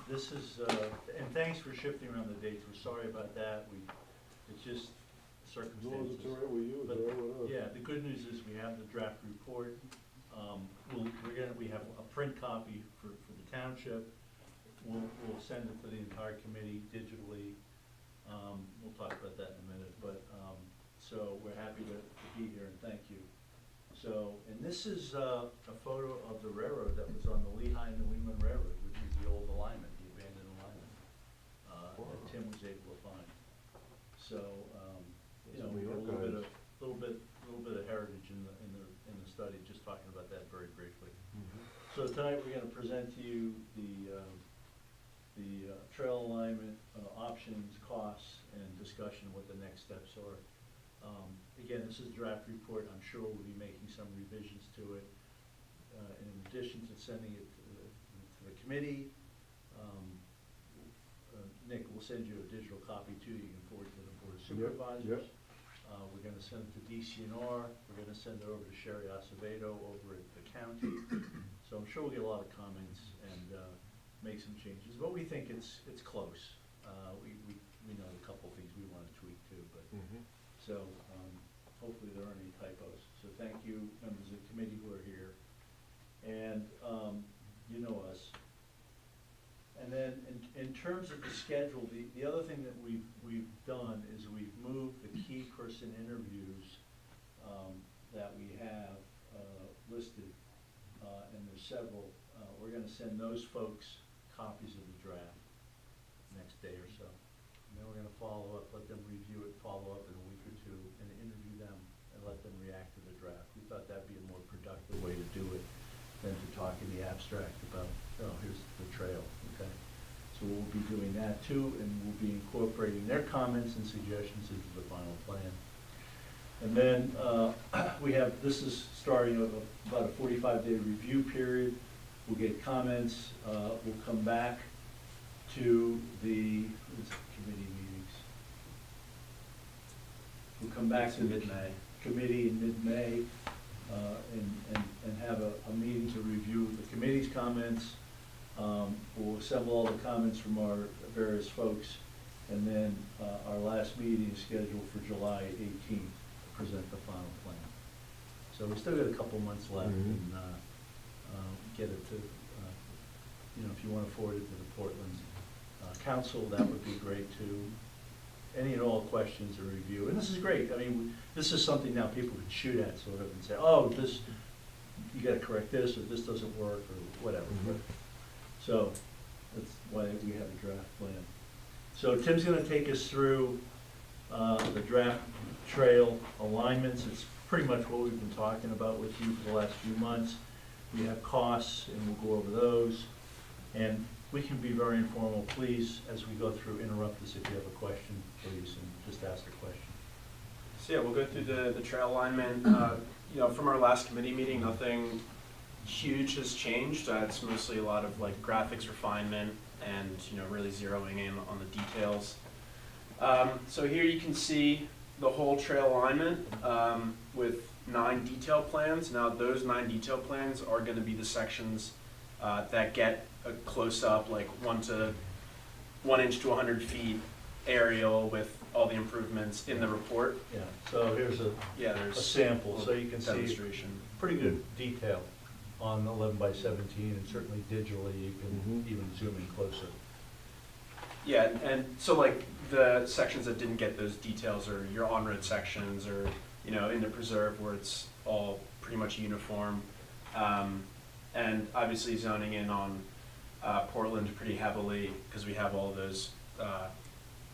This is, and thanks for shifting around the dates, we're sorry about that, it's just As long as circumstances. it's all right with you, it's But, all right with us. yeah, the good news is we have the draft report. We have a print copy for the township. We'll send it to the entire committee digitally. We'll talk about that in a minute, but, so we're happy to be here and thank you. So, and this is a photo of the railroad that was on the Lehigh New England Railroad, which is the old alignment, the abandoned alignment, that Tim was able to find. So, you know, we got a little bit of heritage in the study, just talking about that very briefly. So tonight we're gonna present to you the trail alignment, options, costs, and discussion of what the next steps are. Again, this is a draft report. I'm sure we'll be making some revisions to it. In addition to sending it to the committee, Nick will send you a digital copy too. You can forward it to the Board of Supervisors. Yep. We're gonna send it to DCNR. We're gonna send it over to Sherry Acevedo over at the county. So I'm sure we'll get a lot of comments and make some changes, but we think it's close. We know a couple of things we want to tweak too, but so hopefully there aren't any typos. So thank you, members of the committee who are here, and you know us. And then in terms of the schedule, the other thing that we've done is we've moved the key person interviews that we have listed, and there's several. We're going to send those folks copies of the draft next day or so. And then we're going to follow up, let them review it, follow up in a week or two, and interview them and let them react to the draft. We thought that'd be a more productive way to do it than to talk in the abstract about, oh, here's the trail, okay? So we'll be doing that too, and we'll be incorporating their comments and suggestions into the final plan. And then we have, this is starting about a 45-day review period. We'll get comments, we'll come back to the committee meetings. We'll come back to the committee in mid-May and have a meeting to review the committee's comments. We'll assemble all the comments from our various folks, and then our last meeting is scheduled for July 18th to present the final plan. So we still got a couple months left, and get it to, you know, if you want to forward it to the Portland Council, that would be great too. Any and all questions or review, and this is great. I mean, this is something now people can shoot at sort of and say, oh, this, you got to correct this, or this doesn't work, or whatever. So that's why we have a draft plan. So Tim's going to take us through the draft trail alignments. It's pretty much what we've been talking about with you for the last few months. We have costs, and we'll go over those. And we can be very informal. Please, as we go through, interrupt us if you have a question, please, and just ask a question. So yeah, we'll go through the trail alignment. You know, from our last committee meeting, nothing huge has changed. It's mostly a lot of like graphics refinement and, you know, really zeroing in on the details. So here you can see the whole trail alignment with 9 detail plans. Now those 9 detail plans are going to be the sections that get a close-up, like 1 inch to 100 feet aerial with all the improvements in the report. Yeah, so here's a there's sample, so you can see demonstration. pretty good detail on 11 by 17, and certainly digitally you can even zoom in closer. Yeah, and so like the sections that didn't get those details are your on-road sections, or, you know, in the preserve where it's all pretty much uniform. And obviously zoning in on Portland pretty heavily, because we have all those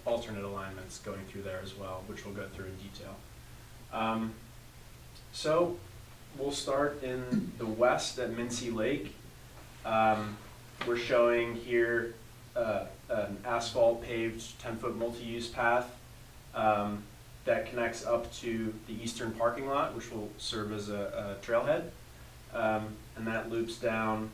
alternate alignments going through there as well, which we'll go through in detail. So we'll start in the west at Minsi Lake. We're showing here an asphalt paved 10-foot multi-use path that connects up to the eastern parking lot, which will serve as a trailhead. And that loops down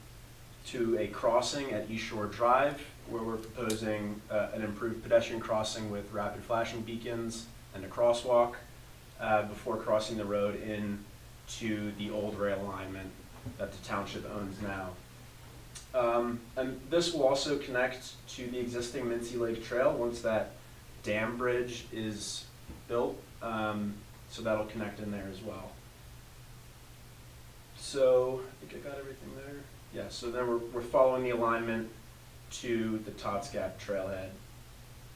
to a crossing at East Shore Drive, where we're proposing an improved pedestrian crossing with rapid flashing beacons and a crosswalk before crossing the road in to the old rail alignment that the township owns now. And this will also connect to the existing Minsi Lake Trail once that dam bridge is built. So that'll connect in there as well. So I think I got everything there. Yeah, so then we're following the alignment to the Tots Gap trailhead.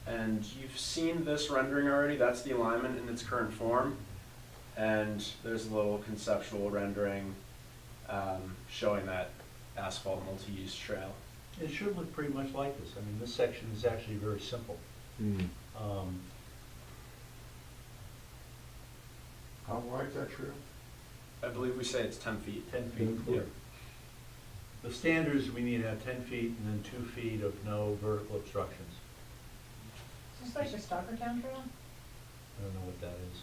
And you've seen this rendering already. That's the alignment in its current form. And there's a little conceptual rendering showing that asphalt multi-use trail. It should look pretty much like this. I mean, this section is actually very simple. How wide's that trail? I believe we say it's 10 feet. 10 feet. 10 feet. Yeah. The standards, we need to have 10 feet and then 2 feet of no vertical obstructions. Is this like the Stockertown Trail? I don't know what that is.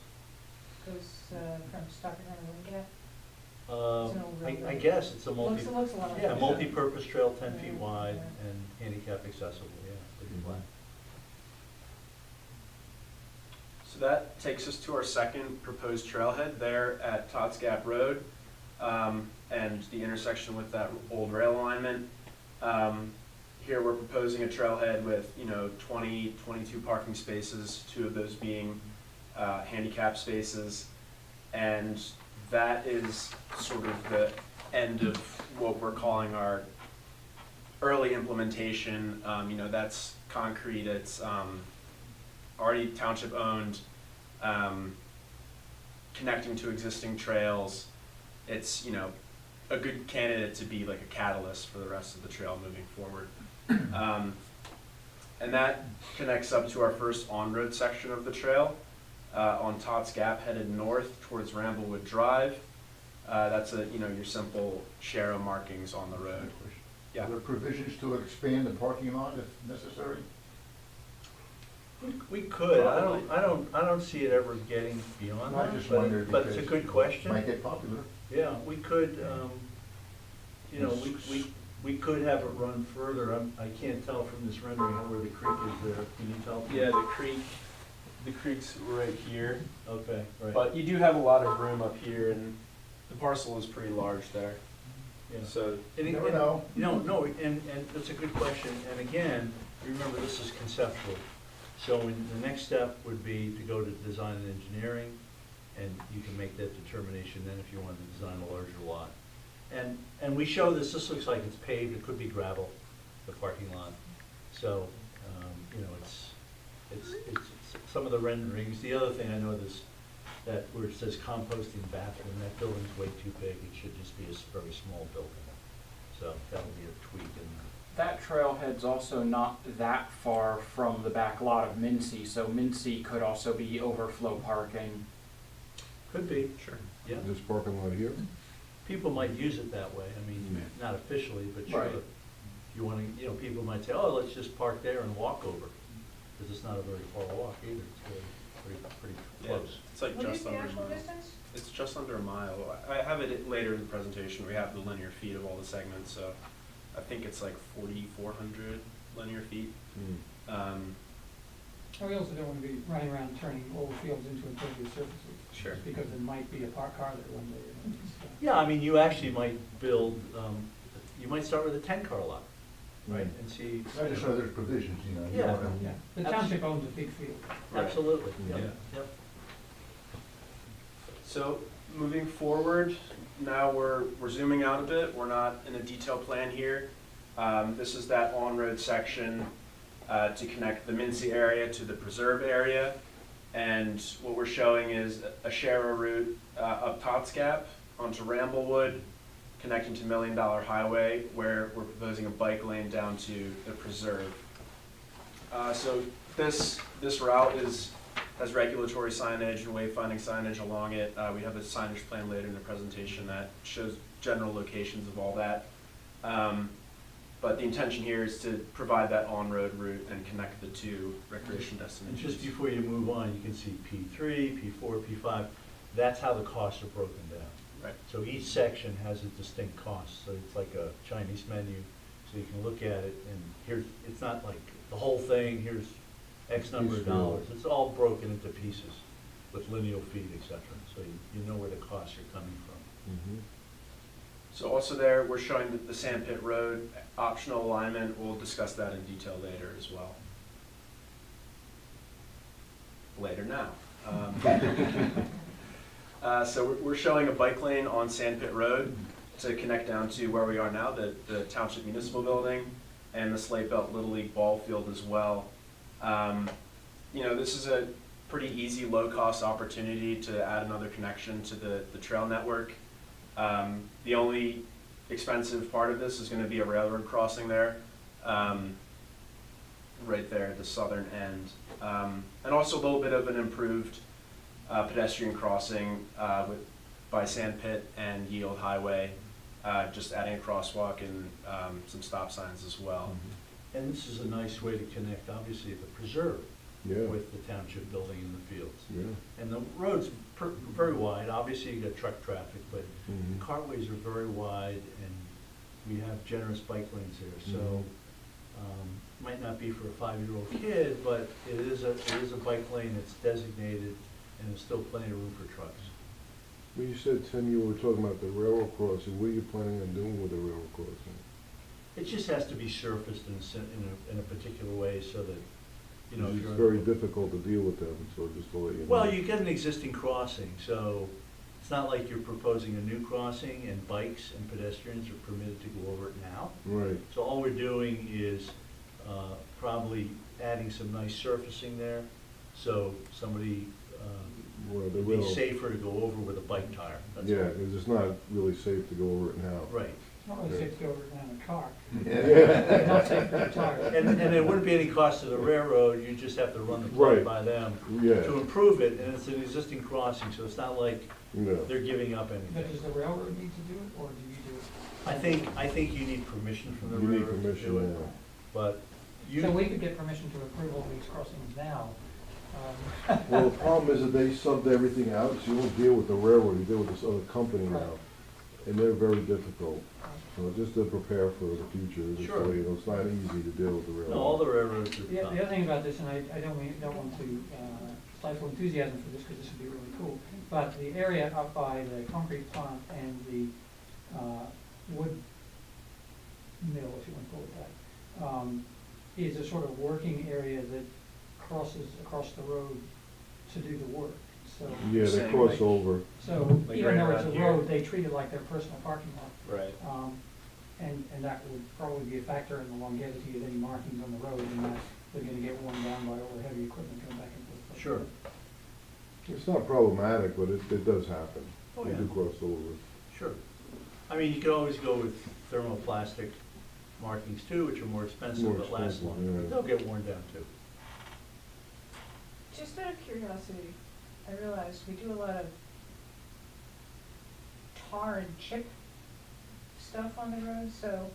Goes from Stockertown to Wingate? I guess it's a Looks a lot like. yeah, that. multi-purpose trail, 10 feet Yeah. wide Yeah. and handicap accessible, yeah, big and flat. So that takes us to our second proposed trailhead there at Tots Gap Road, and the intersection with that old rail alignment. Here we're proposing a trailhead with, 20, 22 parking spaces, 2 of those being handicap spaces. And that is sort of the end of what we're calling our early implementation. That's concrete, it's already township owned, connecting to existing trails. It's, a good candidate to be like a catalyst for the rest of the trail moving forward. And that connects up to our first on-road section of the trail on Tots Gap headed north towards Ramblewood Drive. That's your simple Shara markings on the road. Yeah. Are there provisions to expand the parking lot if necessary? We could, I don't see it ever getting beyond I that, just wondered but it's a because good question. Might get popular. Yeah, we could, we could have it run further. I can't tell from this rendering where the creek is there. Can you tell? Yeah, the creek's right here, Okay, right. but you do have a lot of room up here, and the parcel is pretty large there. Yeah. So And You it- never know. No, and that's a good question, and again, remember, this is conceptual. So the next step would be to go to design and engineering, and you can make that determination then if you want to design a larger lot. And we show this looks like it's paved, it could be gravel, the parking lot. So, it's some of the renderings. The other thing I noticed, that where it says composting bathroom, that building's way too big, it should just be a very small building. So that'll be a tweak in That trailhead's also not that far from the back lot of Minsi, so Minsi could also be overflow parking. Could be, sure. yeah. This parking lot here? People might use it that way, I mean, not officially, but sure. Right. If you want to, people might say, oh, let's just park there and walk over, because it's not a very far walk either, it's really pretty Yeah, close. it's like What is just the under a actual mile. distance? It's just under a mile. I have it later in the presentation. We have the linear feet of all the segments, so I think it's like 4,400 linear feet. We also don't want to be running around turning old fields into impervious surfaces. Sure. Just because there might be a car there one day. So, Yeah, I mean, you actually might build, you might start with a 10-car lot, right, and see. I just know there's provisions, you Yeah. don't wanna- Yeah, the township owns a big field. Right. Absolutely, Yeah. yep. So moving forward, now we're zooming out a bit. We're not in a detailed plan here. This is that on-road section to connect the Minsi area to the preserve area. And what we're showing is a Shara route up Tots Gap onto Ramblewood, connecting to $1 Million Highway, where we're proposing a bike lane down to the preserve. So this route has regulatory signage and wayfinding signage along it. We have a signage plan later in the presentation that shows general locations of all that. But the intention here is to provide that on-road route and connect the 2 recreation And destinations. just before you move on, you can see P3, P4, P5, that's how the costs are broken down. Right. So each section has a distinct cost, so it's like a Chinese menu, so you can look at it and here's, it's not like the whole thing, here's X number of Piecemeal. dollars. It's all broken into pieces with lineal feet, et cetera, so you know where the costs are coming from. So also there, we're showing the Sand Pit Road optional alignment. We'll discuss that in detail later as well. Later now. So we're showing a bike lane on Sand Pit Road to connect down to where we are now, the Township Municipal Building, and the Slate Belt Little League ball field as well. You know, this is a pretty easy, low-cost opportunity to add another connection to the trail network. The only expensive part of this is going to be a railroad crossing there, right there at the southern end. And also a little bit of an improved pedestrian crossing by Sand Pit and Yield Highway, just adding a crosswalk and some stop signs as well. And this is a nice way to connect, obviously, the preserve Yeah, with the township building and the fields. yeah. And the road's very wide, obviously you got truck traffic, but Mhm. the carways are very wide and we have generous bike lanes there, so, Mhm. might not be for a 5-year-old kid, but it is a bike lane that's designated and there's still plenty of room for trucks. Well, you said, Tim, you were talking about the railroad crossing. What are you planning on doing with the railroad crossing? It just has to be surfaced in a particular way so that, you know, if It's you're. very difficult to deal with them, so just to let you know. Well, you get an existing crossing, so it's not like you're proposing a new crossing and bikes and pedestrians are permitted to go over it now. Right, So all we're doing is probably adding some nice surfacing there, so somebody well, the would be rail, safer to go over with a bike tire. That's yeah, all. because it's not really safe to go over it now. Right. It's not really safe to go over it in a car. Yeah. Not safe for the tires. And there wouldn't be any cost to the railroad, you just have to run the Right. plug by them Yeah, to improve it, and it's an existing crossing, so it's not like yeah. they're giving up But does anything. the railroad need to do it, or do you do it? I think you need permission from the You need railroad to permission, do it, yeah. but you. So we could get permission to approve all these crossings now. Well, the problem is that they subbed everything out, so you don't deal with the railroad, you deal with this other company now. Right. And they're very difficult. So just to prepare for the future, just so Sure. you know, it's not easy to deal with the railroad. No, all the railroads are The done. other thing about this, and I don't want to stifle enthusiasm for this, because this would be really cool, but the area up by the concrete plant and the wood mill, if you want to call it that, is a sort of working area that crosses across the road to do the work. So, Yeah, they Saying cross like- over. so Like even right though it's around a here. road, they treat it like their personal parking lot. Right. And that would probably be a factor in the longevity of any markings on the road, and that they're gonna get worn down by all the heavy equipment coming back and forth. Sure. It's not problematic, but it does happen. Oh, They yeah. do cross over. Sure. I mean, you can always go with thermoplastic markings too, which are more expensive More but last expensive, longer. yeah. They'll get worn down too. Just out of curiosity, I realized we do a lot of tar and chip stuff on the road, so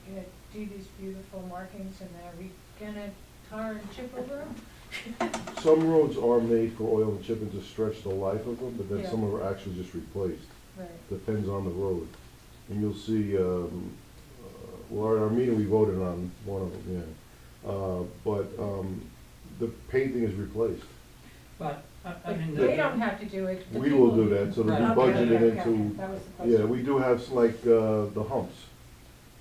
you're gonna do these beautiful markings and are we gonna tar and chip over them? Some roads are made for oil and chipping to stretch the life of them, but then Yeah. some are actually just replaced. Right. Depends on the road. And you'll see, well, at our meeting, we voted on one of them, yeah. But the painting is replaced. But, I mean. They don't have to do it. the We will do people- that, so they'll be Right. budgeted Okay, okay, into, that was the question. yeah, we do have, like, the humps.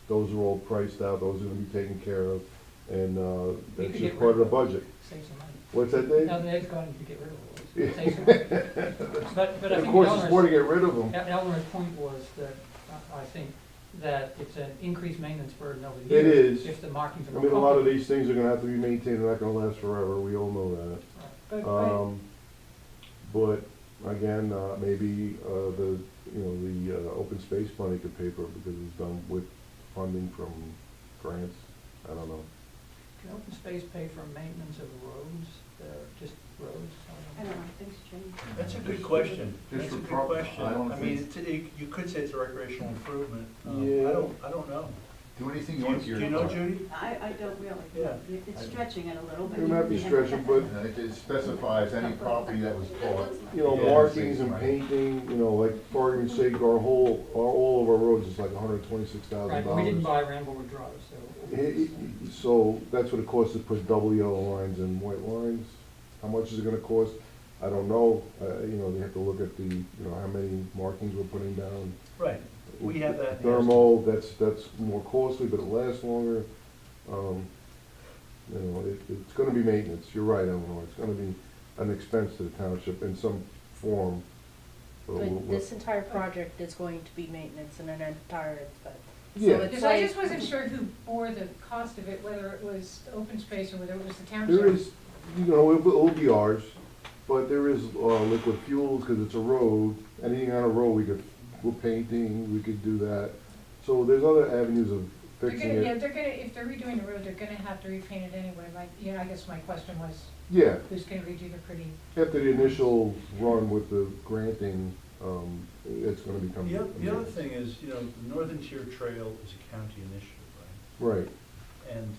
Those are all priced out, those are gonna be taken care of, and, We that's could just get part of the rid of budget. Save some money. What's that, Dave? Now, they've got to get rid of all those. Save some money. But I Of think course, it's more to get rid of them. Eleanor's point was that, I think, that it's an increased maintenance burden over the It years. is. If the markings are I more mean, a lot of comfortable. these things are gonna have to be maintained, they're not gonna last forever, we all know that. But, But again, maybe the, you know, the open space money could pay for it because it's done with funding from grants. I don't know. Can open space pay for maintenance of roads, just roads? I don't know, things change. That's a good question. Just That's a for good prop- question. I don't I mean, think- you could say it's a recreational improvement. Yeah. I don't know. Do anything Do you want to you your. know, Judy? I don't really. Yeah. It's stretching it a little bit. It might be stretching, but, It specifies any property that was bought. you know, Yeah, markings and right. painting, you know, like for argument's sake, all of our roads is like $126,000. Right, but we didn't buy Ramblewood Drive, so. So that's what it costs to put double yellow lines and white lines. How much is it gonna cost? I don't know, you know, they have to look at the, you know, how many markings we're putting down. Right, we have that. in the Thermal, that's more costly, but it lasts longer. You know, it's gonna be maintenance, you're right, Eleanor, it's gonna be an expense to the township in some form. But this entire project is going to be maintenance in an entire expense. Yeah. So it's Because I like, just wasn't sure who bore the cost of it, whether it was open space or whether it was the township. There is, you know, it'll be ours, but there is liquid fuels, because it's a road. Anything on a road, we're painting, we could do that. So there's other avenues of They're fixing gonna, yeah, it. they're gonna, if they're redoing the road, they're gonna have to repaint it anyway, like, you know, I guess my question was, Yeah, who's gonna redo the pretty, after the initial run with the granting, it's gonna become. The other thing is, you know, the Northern Tier Trail is a county initiative, right? Right, And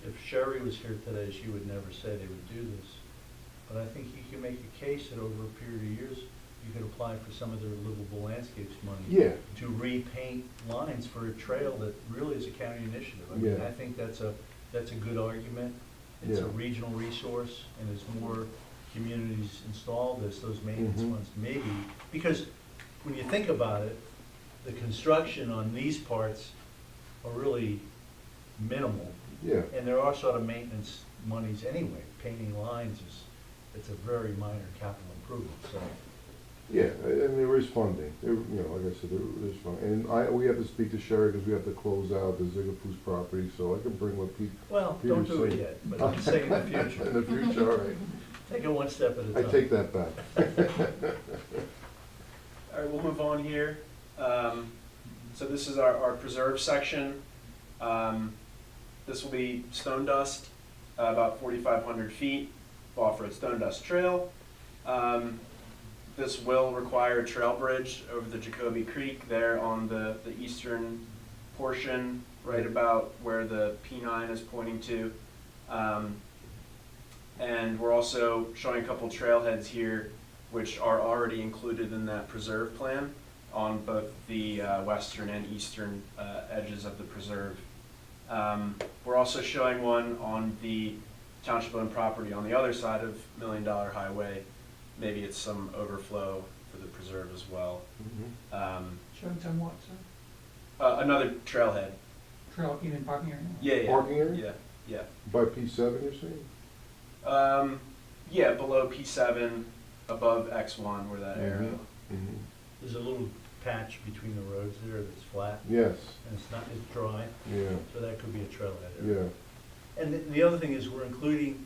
if Sherry was here today, she would never say they would do this. But I think you can make a case that over a period of years, you could apply for some of their livable landscapes money. yeah, To repaint lines for a trail that really is a county initiative. I mean, Yeah. I think that's a good argument. It's a Yeah. regional resource, and as more communities install this, those maintenance Mhm. funds maybe, because when you think about it, the construction on these parts are really minimal, yeah. and there are sort of maintenance monies anyway. Painting lines it's a very minor capital improvement, so. Yeah, and there is funding, there, you know, like I said, there is funding. And we have to speak to Sherry, because we have to close out the Zigapoo's property, so I can bring what Pete. Well, Peter don't do it said. yet, but I'm saying in the future. In the future, all right. Take it one step at a I time. take that back. All right, we'll move on here. So this is our preserve section. This will be stone dust, about 4,500 feet of off-road stone dust trail. This will require a trail bridge over the Jacoby Creek there on the eastern portion, right about where the P9 is pointing to. And we're also showing a couple trailheads here which are already included in that preserve plan on both the western and eastern edges of the preserve. We're also showing one on the township-owned property on the other side of $1 Million Highway. Maybe it's some overflow for the preserve as well. Showing some what, sir? Another trailhead. Trail, even parking area? Yeah. Parking area? Yeah. By P7, you're saying? Yeah, below P7, above X1, where that arrow. Mhm. There's a little patch between the roads there that's flat, Yes, and it's dry, yeah, so that could be a trailhead area. yeah, And the other thing is, we're including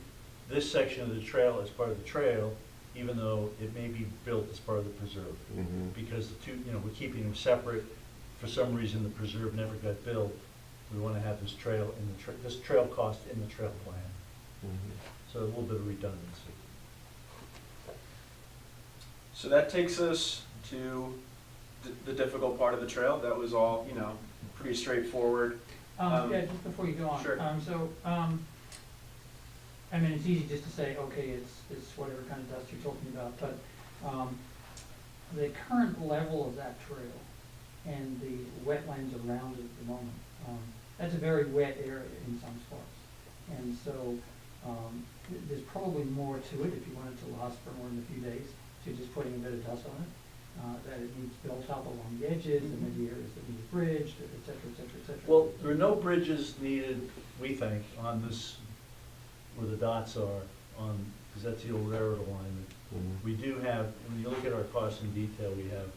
this section of the trail as part of the trail, even though it may be built as part of the preserve. mhm. Because the two, you know, we're keeping them separate. For some reason, the preserve never got built. We want to have this trail in this trail cost in the trail plan. Mhm. So a little bit of redundancy. So that takes us to the difficult part of the trail. That was all, pretty straightforward. Yeah, just before you go on. Sure. I mean, it's easy just to say, okay, it's whatever kind of dust you're talking about, but, the current level of that trail and the wetlands around it at the moment, that's a very wet area in some spots. And so, there's probably more to it if you wanted to last for more than a few days, to just putting a bit of dust on it. That it needs built up along the edges, and maybe areas that need bridged, et cetera, et cetera, et cetera. Well, there are no bridges needed, we think, on this, where the dots are, because that's the old railroad alignment. Mhm. We do have, when you look at our costs in detail, we have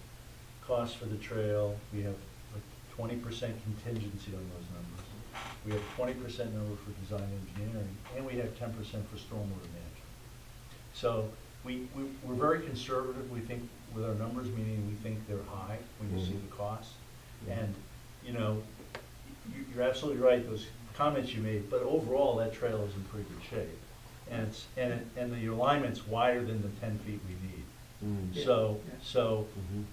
costs for the trail, we have like 20% contingency on those numbers. We have 20% number for design engineering, and we have 10% for stormwater management. So we're very conservative, we think, with our numbers, meaning we think they're high when you see Mhm. the costs. Mhm. And, you're absolutely right, those comments you made, but overall, that trail is in pretty good shape. And the alignment's wider than the 10 feet we need. Mhm. Yeah. So Mhm.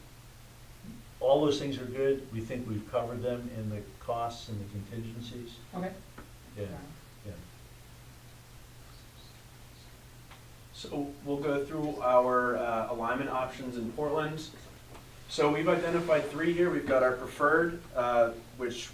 all those things are good. We think we've covered them in the costs and the contingencies. Okay. Yeah, yeah. So we'll go through our alignment options in Portland. So we've identified 3 here. We've got our preferred, which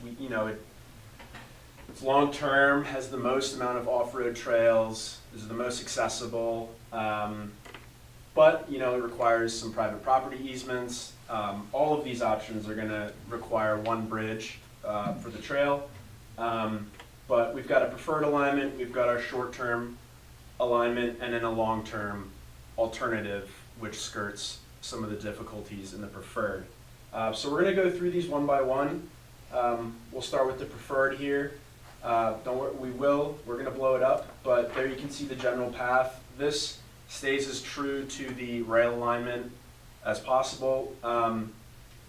it's long-term, has the most amount of off-road trails, is the most accessible, But, you know, it requires some private property easements. All of these options are gonna require one bridge for the trail. But we've got a preferred alignment, we've got our short-term alignment, and then a long-term alternative, which skirts some of the difficulties in the preferred. So we're gonna go through these one by one. We'll start with the preferred here. Don't worry, we're gonna blow it up, but there you can see the general path. This stays as true to the rail alignment as possible,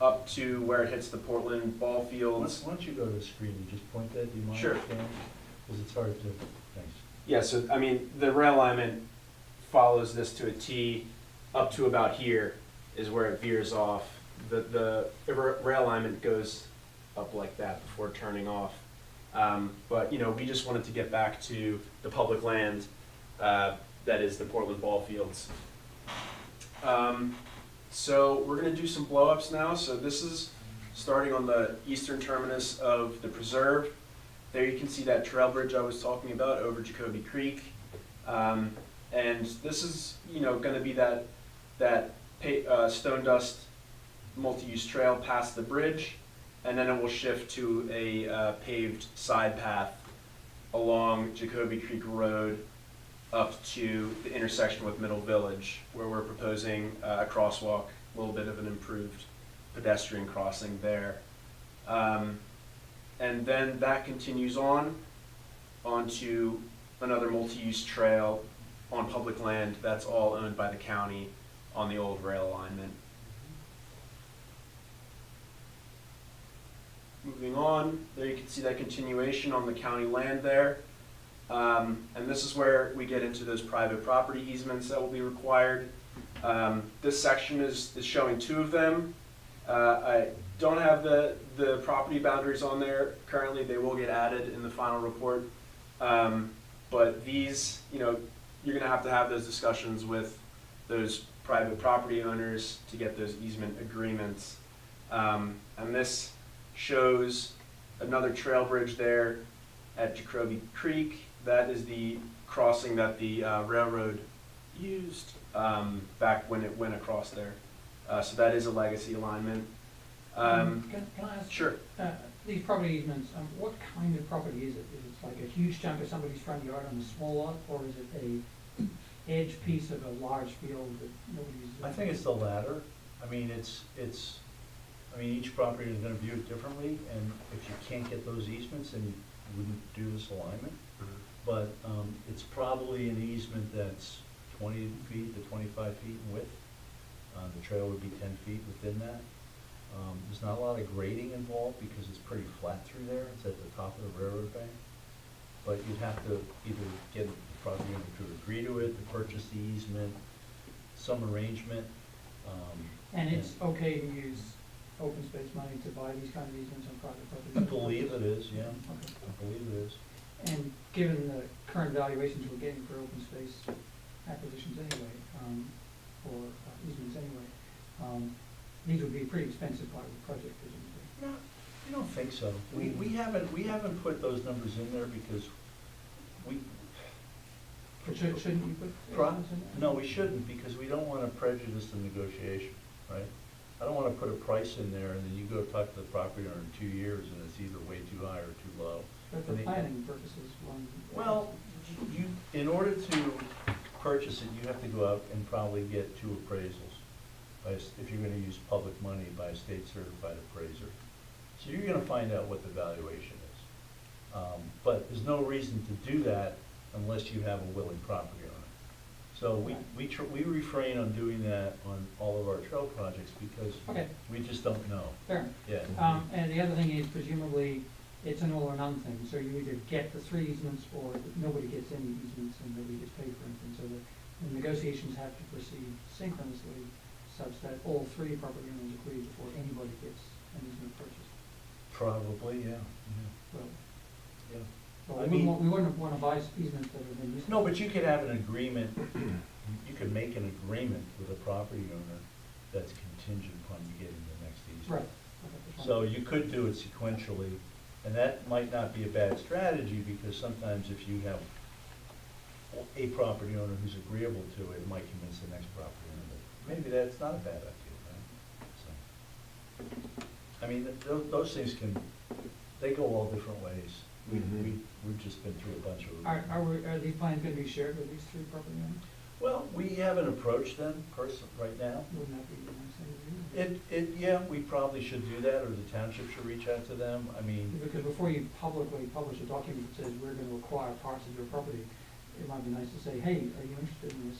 up to where it hits the Portland ball fields. Why don't you go to the screen and just point that, do you mind? Sure. Because it's hard to, thanks. Yeah, so, I mean, the rail alignment follows this to a T, up to about here is where it veers off. The rail alignment goes up like that before turning off. But, you know, we just wanted to get back to the public land, that is the Portland ball fields. So we're gonna do some blow-ups now. So this is starting on the eastern terminus of the preserve. There you can see that trail bridge I was talking about over Jacoby Creek. And this is, you know, gonna be that stone dust multi-use trail past the bridge, and then it will shift to a paved side path along Jacoby Creek Road up to the intersection with Middle Village, where we're proposing a crosswalk, a little bit of an improved pedestrian crossing there. And then that continues on onto another multi-use trail on public land that's all owned by the county on the old rail alignment. Moving on, there you can see that continuation on the county land there. And this is where we get into those private property easements that will be required. This section is showing 2 of them. I don't have the property boundaries on there currently. They will get added in the final report. But these, you know, you're gonna have to have those discussions with those private property owners to get those easement agreements. And this shows another trail bridge there at Jacoby Creek. That is the crossing that the railroad used back when it went across there. So that is a legacy alignment. Can I ask? Sure. These property easements, what kind of property is it? Is it like a huge chunk of somebody's front yard on a small lot, or is it a edge piece of a large field that nobody's? I think it's the latter. I mean, each property is gonna view it differently, and if you can't get those easements, then you wouldn't do this alignment. But it's probably an easement that's 20 feet to 25 feet in width. The trail would be 10 feet within that. There's not a lot of grading involved because it's pretty flat through there. It's at the top of the railroad bank. But you'd have to either get the property owner to agree to it, to purchase the easement, some arrangement. And it's okay to use open space money to buy these kind of easements on private property? I believe it is, yeah. Okay. I believe it is. And given the current valuations we're getting for open space acquisitions anyway, or easements anyway, these would be a pretty expensive part of the project, presumably. No, I don't think so. We haven't put those numbers in there because we. But shouldn't you put easements in there? No, we shouldn't, because we don't wanna prejudice the negotiation, right? I don't wanna put a price in there and then you go talk to the property owner in 2 years and it's either way too high or too low. But for planning purposes, one. Well, in order to purchase it, you have to go out and probably get 2 appraisals. If you're gonna use public money, by a state certified appraiser. So you're gonna find out what the valuation is. But there's no reason to do that unless you have a willing property owner. So we refrain on doing that on all of our trail projects because Okay. we just don't know. Fair. Yeah. And the other thing is presumably it's an all or none thing, so you either get the 3 easements or nobody gets any easements and nobody gets paid for anything. So the negotiations have to proceed synchronously such that all 3 property owners agree before anybody gets an easement purchased. Probably, yeah. Well, Yeah. well, I we mean- wouldn't want to buy easements that have been used. No, but you could have an agreement, you could make an agreement with a property owner that's contingent upon you getting the next easement. Right. Okay. So you could do it sequentially, and that might not be a bad strategy, because sometimes if you have a property owner who's agreeable to it, might convince the next property owner that maybe that's not a bad idea, right? So, I mean, those things they go all different ways. We've just been through a bunch of them. Are these plans gonna be shared with these three property owners? Well, we haven't approached them right now. Wouldn't that be the nice thing to do? Yeah, we probably should do that, or the township should reach out to them. I mean, Because before you publicly publish a document that says we're gonna acquire parts of your property, it might be nice to say, hey, are you interested in this,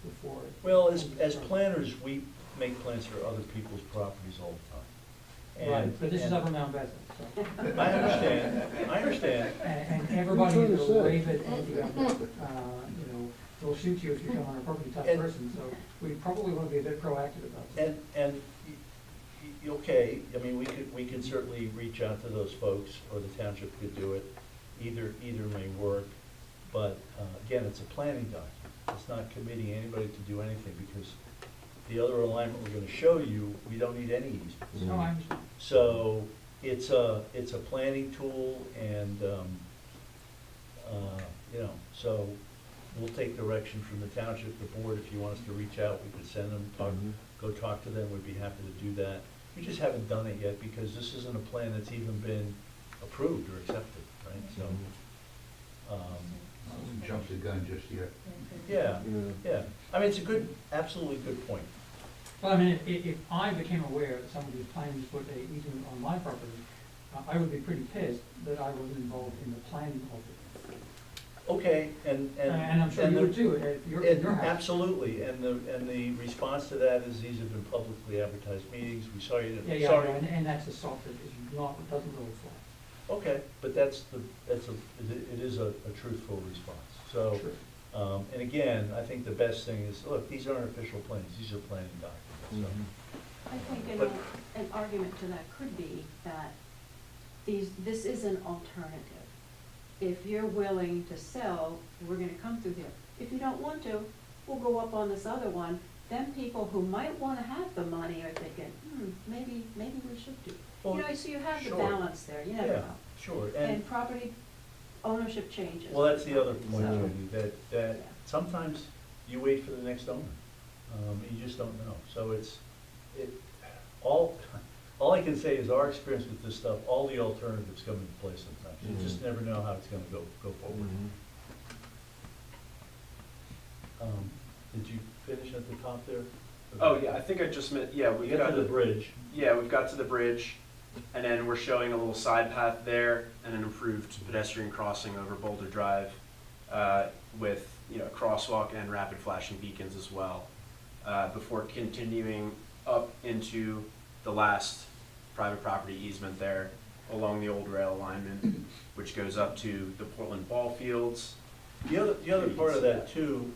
before? well, as planners, we make plans for other people's properties all the time. Right, but this is and- Upper Mount Bethel, so. I understand. And everybody What are you will trying to waive it, and they'll shoot you if you come on our property type And- person, so we probably want to be a bit proactive about this. Okay, I mean, we could certainly reach out to those folks, or the township could do it. Either may work, but, again, it's a planning document. It's not committing anybody to do anything, because the other alignment we're gonna show you, we don't need any easements. No, I understand. So, it's a planning tool, and, so we'll take direction from the township, the board. If you want us to reach out, we could send them, go talk to them, we'd be happy to do that. We just haven't done it yet, because this isn't a plan that's even been approved or accepted, right? So, I wouldn't jump the gun just yet. yeah, yeah. I mean, it's a good, absolutely good point. Well, I mean, if I became aware that somebody was planning to put a easement on my property, I would be pretty pissed that I wasn't involved in the planning of it. Okay, and. And I'm sure you would too, if you're in your house. Absolutely, and the response to that is these have been publicly advertised meetings, we saw you, Yeah, yeah, sorry. and that's a soft, it's not, it doesn't really fly. Okay, but it is a truthful response, so. True. And again, I think the best thing is, look, these aren't official plans, these are planning documents, I think But- an argument to that could be that this is an alternative. If you're willing to sell, we're gonna come through here. If you don't want to, we'll go up on this other one. Then people who might wanna have the money are thinking, maybe we should do. Well, You know, so you have the sure. balance there, you never Yeah, know. sure, And property ownership changes. well, that's the other point, So- Judy, that sometimes you wait for the next owner. You just don't know. So all I can say is our experience with this stuff, all the alternatives come into play sometimes. You just never know how it's gonna go forward. Did you finish at the top there? Oh, yeah, I think I just meant, yeah, We we've get got to the the, bridge. yeah, we've got to the bridge, and then we're showing a little side path there and an improved pedestrian crossing over Boulder Drive, with, crosswalk and rapid flashing beacons as well, before continuing up into the last private property easement there along the old rail alignment, which goes up to the Portland ball fields. The other part of that too,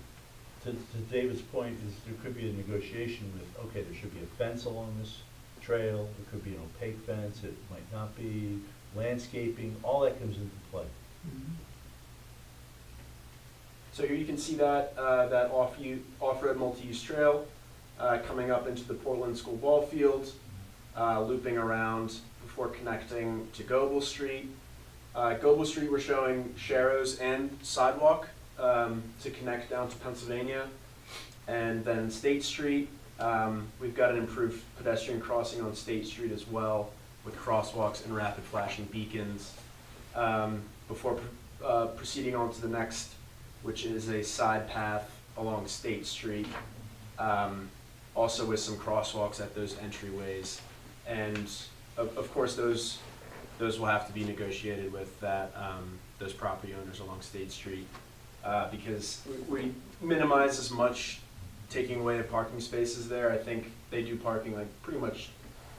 to David's point, is there could be a negotiation with, okay, there should be a fence along this trail, there could be an opaque fence, it might not be, landscaping, all that comes into play. Mhm. So here you can see that, that off-road multi-use trail coming up into the Portland School ball field, looping around before connecting to Goebel Street. Goebel Street, we're showing sharrows and sidewalk to connect down to Pennsylvania. And then State Street, we've got an improved pedestrian crossing on State Street as well, with crosswalks and rapid flashing beacons. Before proceeding on to the next, which is a side path along State Street, also with some crosswalks at those entryways. And of course, those will have to be negotiated with those property owners along State Street, because we minimize as much taking away the parking spaces there. I think they do parking like pretty much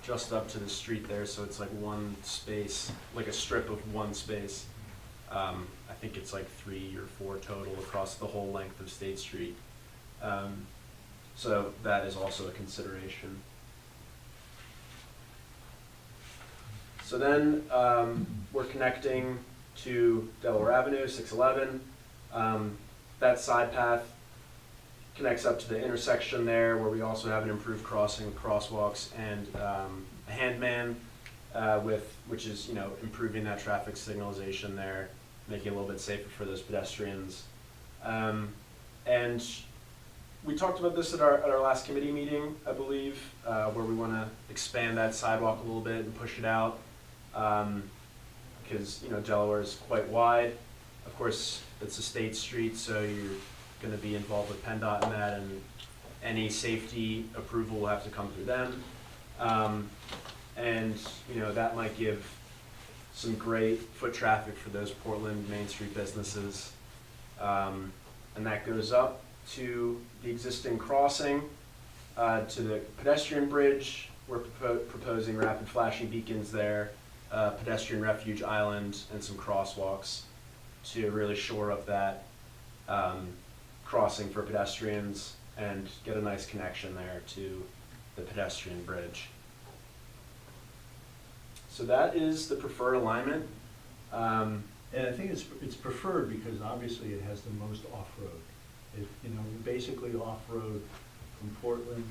just up to the street there, so it's like one space, like a strip of one space. I think it's like 3 or 4 total across the whole length of State Street. So that is also a consideration. So then we're connecting to Delaware Avenue, 611. That side path connects up to the intersection there, where we also have an improved crossing with crosswalks and a handman, which is improving that traffic signalization there, making it a little bit safer for those pedestrians. And we talked about this at our last committee meeting, I believe, where we want to expand that sidewalk a little bit and push it out. Because, you know, Delaware is quite wide. Of course, it's a state street, so you're going to be involved with PennDOT in that, and any safety approval will have to come through them. And, you know, that might give some great foot traffic for those Portland Main Street businesses. And that goes up to the existing crossing, to the pedestrian bridge. We're proposing rapid flashing beacons there, pedestrian refuge island, and some crosswalks to really shore up that crossing for pedestrians and get a nice connection there to the pedestrian bridge. So that is the preferred alignment. And I think it's preferred because obviously it has the most off-road. You know, we basically off-road from Portland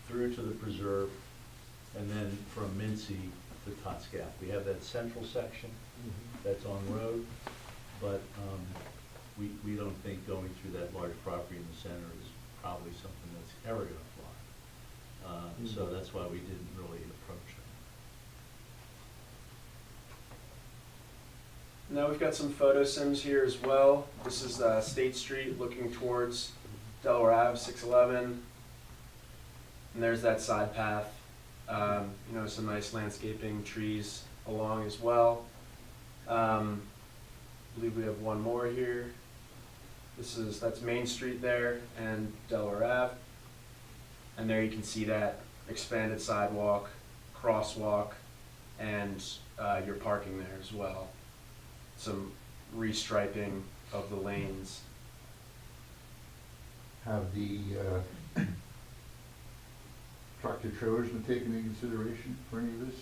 through to the preserve, and then from Minsi to Tots Gap. We have that central section that's on road, but we don't think going through that large property in the center is probably something that's ever going to fly. So that's why we didn't really approach that. Now we've got some photo sims here as well. This is State Street looking towards Delaware Ave, 611. And there's that side path. You know, some nice landscaping, trees along as well. I believe we have one more here. That's Main Street there and Delaware Ave. And there you can see that expanded sidewalk, crosswalk, and your parking there as well. Some restriping of the lanes. Have the tractor trailers been taken into consideration for any of this?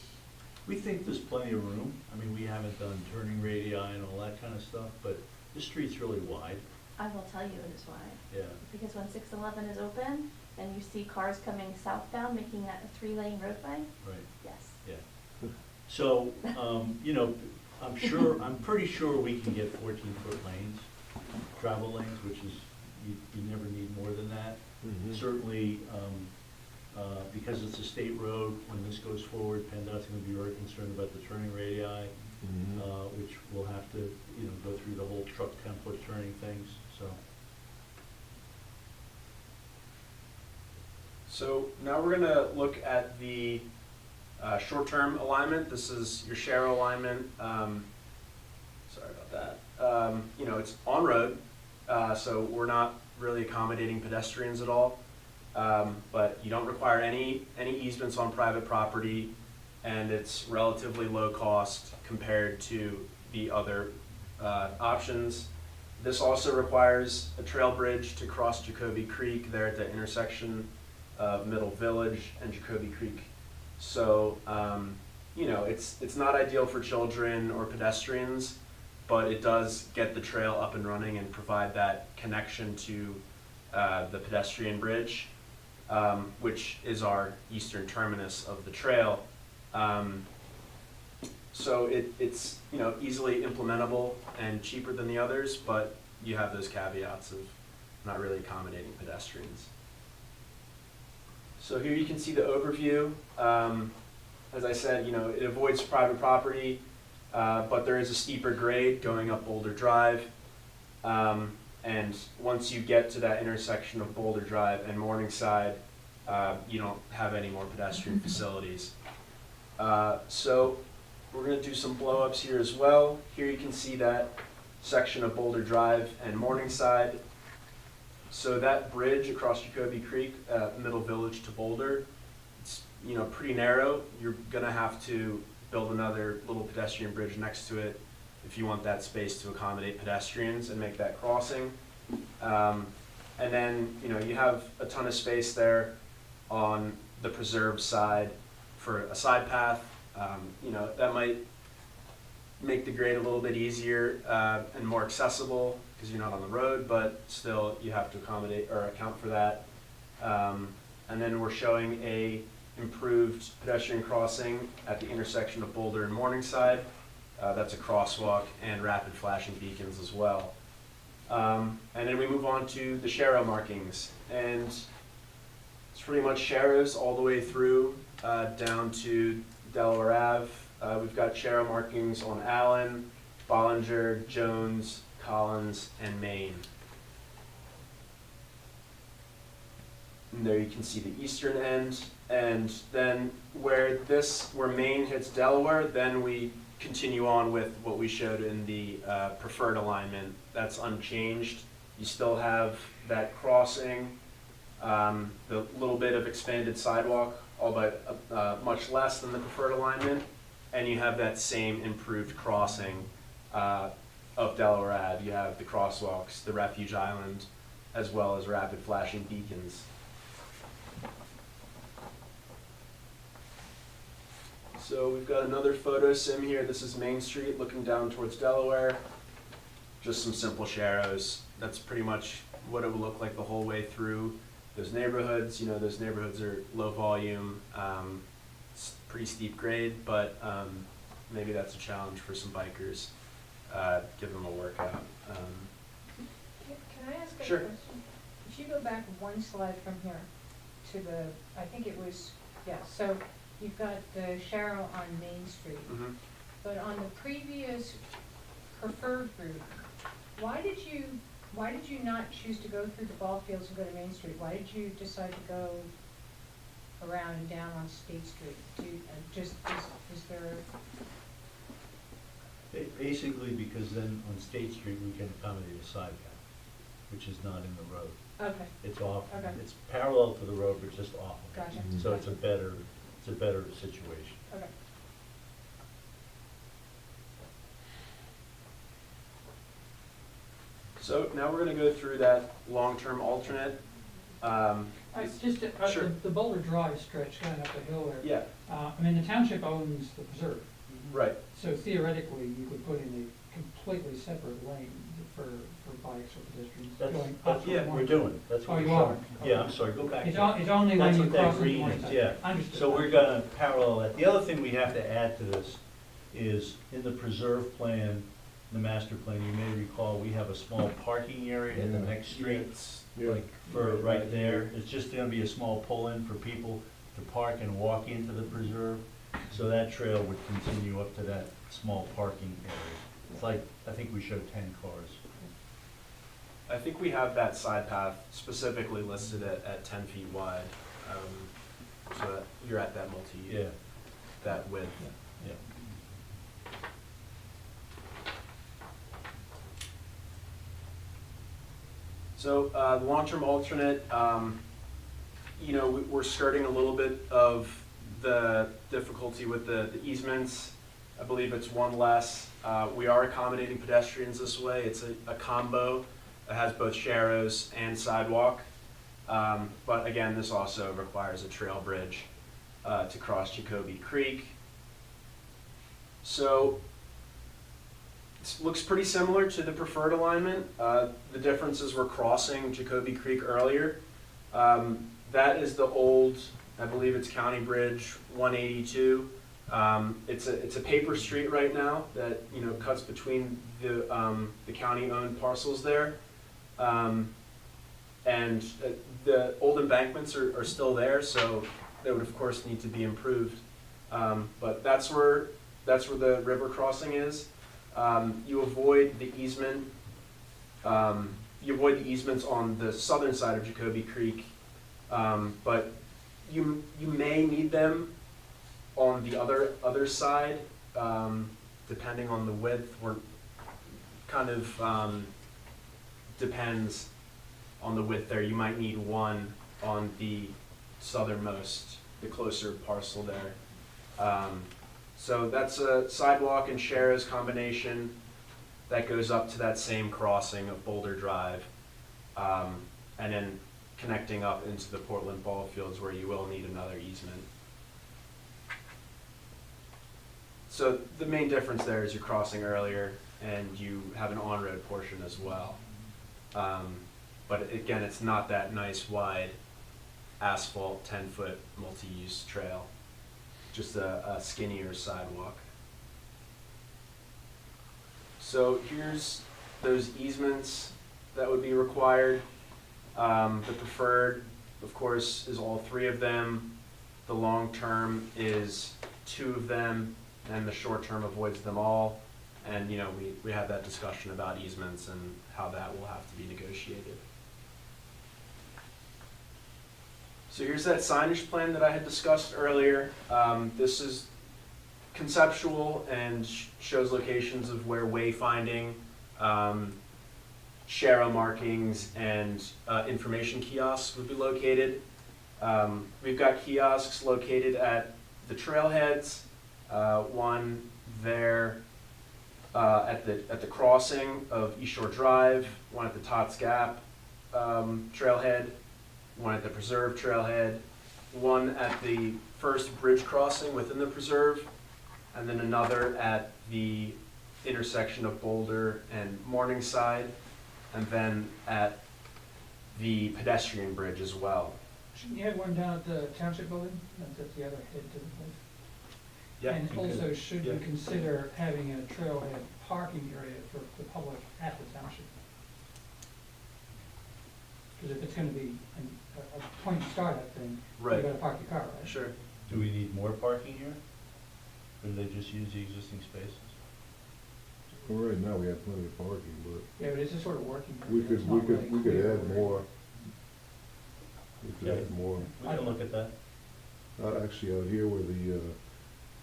We think there's plenty of room. I mean, we haven't done turning radii and all that kind of stuff, but the street's really wide. I will tell you it is wide. Yeah. Because when 611 is open and you see cars coming southbound, making that a 3-lane roadway, Right. yes. Yeah. So, you know, I'm pretty sure we can get 14-foot lanes, travel lanes, which is, you never need more than that. Certainly, because it's a state road, when this goes forward, PennDOT's gonna be very concerned about the turning radii, which will have to, you know, go through the whole truck template turning things, so. So now we're gonna look at the short-term alignment. This is your Sharrow alignment. Sorry about that. You know, it's on road, so we're not really accommodating pedestrians at all. But you don't require any easements on private property, and it's relatively low cost compared to the other options. This also requires a trail bridge to cross Jacoby Creek there at the intersection of Middle Village and Jacoby Creek. So, you know, it's not ideal for children or pedestrians, but it does get the trail up and running and provide that connection to the pedestrian bridge, which is our eastern terminus of the trail. So it's, you know, easily implementable and cheaper than the others, but you have those caveats of not really accommodating pedestrians. So here you can see the overview. As I said, you know, it avoids private property, but there is a steeper grade going up Boulder Drive. And once you get to that intersection of Boulder Drive and Morningside, you don't have any more pedestrian facilities. So we're going to do some blow-ups here as well. Here you can see that section of Boulder Drive and Morningside. So that bridge across Jacoby Creek, Middle Village to Boulder, it's, you know, pretty narrow. You're going to have to build another little pedestrian bridge next to it if you want that space to accommodate pedestrians and make that crossing. And then, you know, you have a ton of space there on the preserve side for a side path. You know, that might make the grade a little bit easier and more accessible because you're not on the road, but still you have to accommodate or account for that. And then we're showing a improved pedestrian crossing at the intersection of Boulder and Morningside. That's a crosswalk and rapid flashing beacons as well. And then we move on to the Sharrow markings. And it's pretty much Sharrows all the way through down to Delaware Ave. We've got Sharrow markings on Allen, Bollinger, Jones, Collins, and Maine. And there you can see the eastern end, and then where Maine hits Delaware, then we continue on with what we showed in the preferred alignment. That's unchanged. You still have that crossing, the little bit of expanded sidewalk, albeit much less than the preferred alignment, and you have that same improved crossing of Delaware Ave. You have the crosswalks, the refuge island, as well as rapid flashing beacons. So we've got another photo sim here. This is Main Street looking down towards Delaware. Just some simple Sharrows. That's pretty much what it would look like the whole way through those neighborhoods. You know, those neighborhoods are low volume, pretty steep grade, but maybe that's a challenge for some bikers. Give them a workout. Can I ask a Sure. question? If you go back one slide from here to the, I think it was, yeah, so you've got the Sharrow on Main Street, Mhm. but on the previous preferred route, why did you not choose to go through the ball fields and go to Main Street? Why did you decide to go around and down on State Street? Is there, Basically, because then on State Street, we can accommodate a side path, which is not in the road. okay, It's off, Okay. it's parallel to the road, but just off of it. gotcha. Mhm. So it's a better situation. Okay. So now we're going to go through that long-term alternate. Sure. The Boulder Drive stretch going up the hill there. Yeah, I mean, the township owns the preserve, right. so theoretically, you could put in a completely separate lane for bikes or pedestrians going up. That's what we're doing, that's what Oh, we're you are? showing. Yeah, I'm sorry, go back. It's to- it's only when That's you what that cross into green one is, side. yeah. Understood. So we're gonna parallel that. The other thing we have to add to this is in the preserve plan, the master plan, you may recall, we have a small parking area in the Yeah. next street. It's- Like for right there, it's just gonna be a small pull-in for people to park and walk into the preserve. So that trail would continue up to that small parking area. It's like, I think we showed 10 cars. I think we have that side path specifically listed at 10 feet wide. So that you're at that Yeah, that width. yeah. So the long-term alternate, we're skirting a little bit of the difficulty with the easements. I believe it's one less. We are accommodating pedestrians this way. It's a combo that has both Sharrows and sidewalk. But again, this also requires a trail bridge to cross Jacoby Creek. So it looks pretty similar to the preferred alignment. The difference is we're crossing Jacoby Creek earlier. That is the old, I believe it's County Bridge 182. It's a paper street right now that cuts between the county-owned parcels there, and the old embankments are still there, so they would of course need to be improved. But that's where the river crossing is. You avoid the easement. You avoid the easements on the southern side of Jacoby Creek, but you may need them on the other side, depending on the width. We're kind of depends on the width there. You might need one on the southernmost, the closer parcel there. So that's a sidewalk and Sharrows combination that goes up to that same crossing of Boulder Drive, and then connecting up into the Portland ball fields where you will need another easement. So the main difference there is you're crossing earlier and you have an on-road portion as well. But again, it's not that nice wide asphalt 10-foot multi-use trail, just a skinnier sidewalk. So here's those easements that would be required. The preferred, of course, is all three of them. The long-term is two of them, and the short-term avoids them all. And, you know, we had that discussion about easements and how that will have to be negotiated. So here's that signage plan that I had discussed earlier. This is conceptual and shows locations of where wayfinding, share markings, and information kiosks would be located. We've got kiosks located at the trailheads, one there at the crossing of East Shore Drive, one at the Tots Gap trailhead, one at the Preserve trailhead, one at the first bridge crossing within the Preserve, and then another at the intersection of Boulder and Morningside, and then at the pedestrian bridge as well. Shouldn't you have one down at the township building? That's at the other head to the place. Yeah, And you could- also, should we yeah. consider having a trailhead parking area for the public at the township? Because if it's gonna be a point to start that thing, you Right. gotta park your car, right? Sure. Do we need more parking here? Or do they just use the existing spaces? Well, right now, we have plenty of parking, but Yeah, but it's just sort of working. we It's could, not really we could clear add where- more. We could Yeah. add more. We can look at that. Actually, out here where the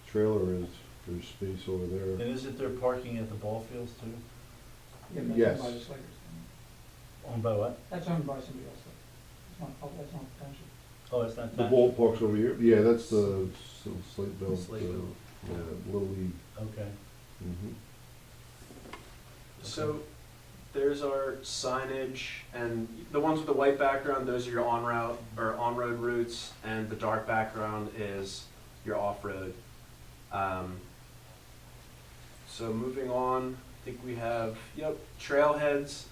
trailer is, there's space over there. And isn't there parking at the ball fields too? Yeah, but Yes. that's owned by the Slaters. Owned by what? That's owned by somebody else, though. It's not, that's not the township. Oh, it's not The that? ballpark's over here, yeah, that's the Slate Slate-Belt. Little League. Okay. Mhm. So there's our signage, and the ones with the white background, those are your on-route or on-road routes, and the dark background is your off-road. So moving on, I think we have, trailheads.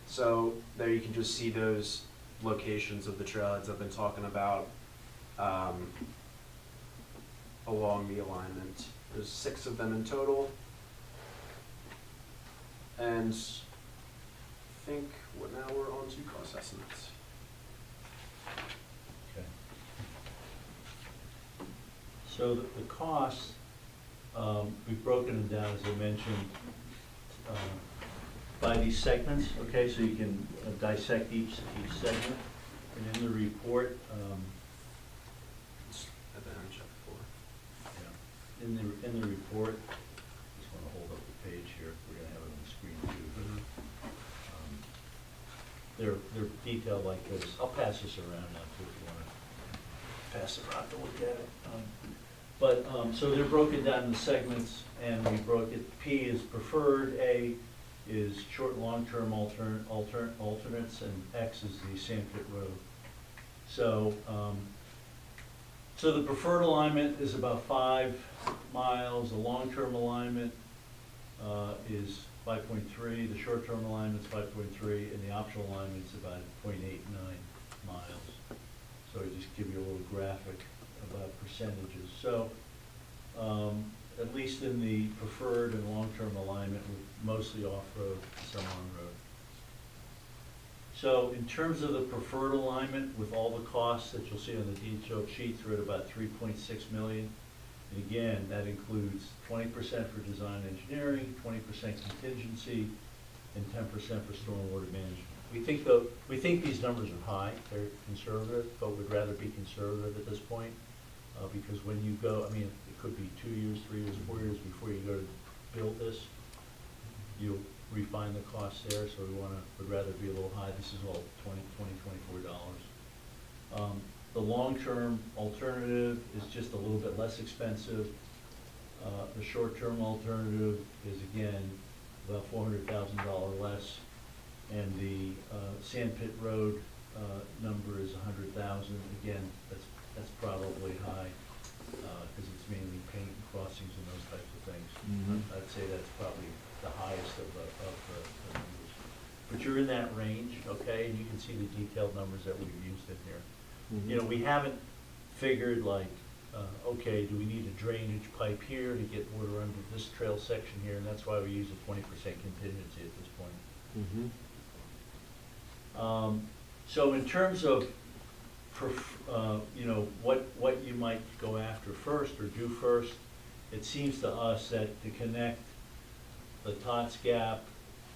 So there you can just see those locations of the trailheads I've been talking about along the alignment. There's 6 of them in total. And I think now we're on to cost estimates. Okay. So the costs, we've broken them down, as I mentioned, by these segments, okay, so you can dissect each segment. And in the report, At the end, check 4. yeah, in the report, just want to hold up the page here, we're going to have it on the screen too. They're detailed like this. I'll pass this around now too, if you want to pass it around to look at it. So they're broken down into segments, and we broke it, P is preferred, A is short and long-term alternates, and X is the Sandpit Road. So, so the preferred alignment is about 5 miles, the long-term alignment is 5.3, the short-term alignment's 5.3, and the optional alignment's about 0.89 miles. So I just give you a little graphic about percentages. So, at least in the preferred and long-term alignment, we're mostly off-road, some on-road. So in terms of the preferred alignment, with all the costs that you'll see on the detailed sheets, we're at about 3.6 million. And again, that includes 20% for design engineering, 20% contingency, and 10% for stormwater management. We think these numbers are high, they're conservative, but we'd rather be conservative at this point, because when you go, I mean, it could be 2 years, 3 years, 4 years before you go to build this, you'll refine the costs there, so would rather be a little high. This is all $24. The long-term alternative is just a little bit less expensive. The short-term alternative is, again, about $400,000 less. And the Sandpit Road number is 100,000. Again, that's probably high, because it's mainly paint and crossings and those types of things. I'd say that's probably the highest of the numbers. But you're in that range, okay, and you can see the detailed numbers that we've used in here. You know, we haven't figured like, okay, do we need a drainage pipe here to get water under this trail section here, and that's why we use a 20% contingency at this point. So in terms of, you know, what you might go after first or do first, it seems to us that to connect the Tots Gap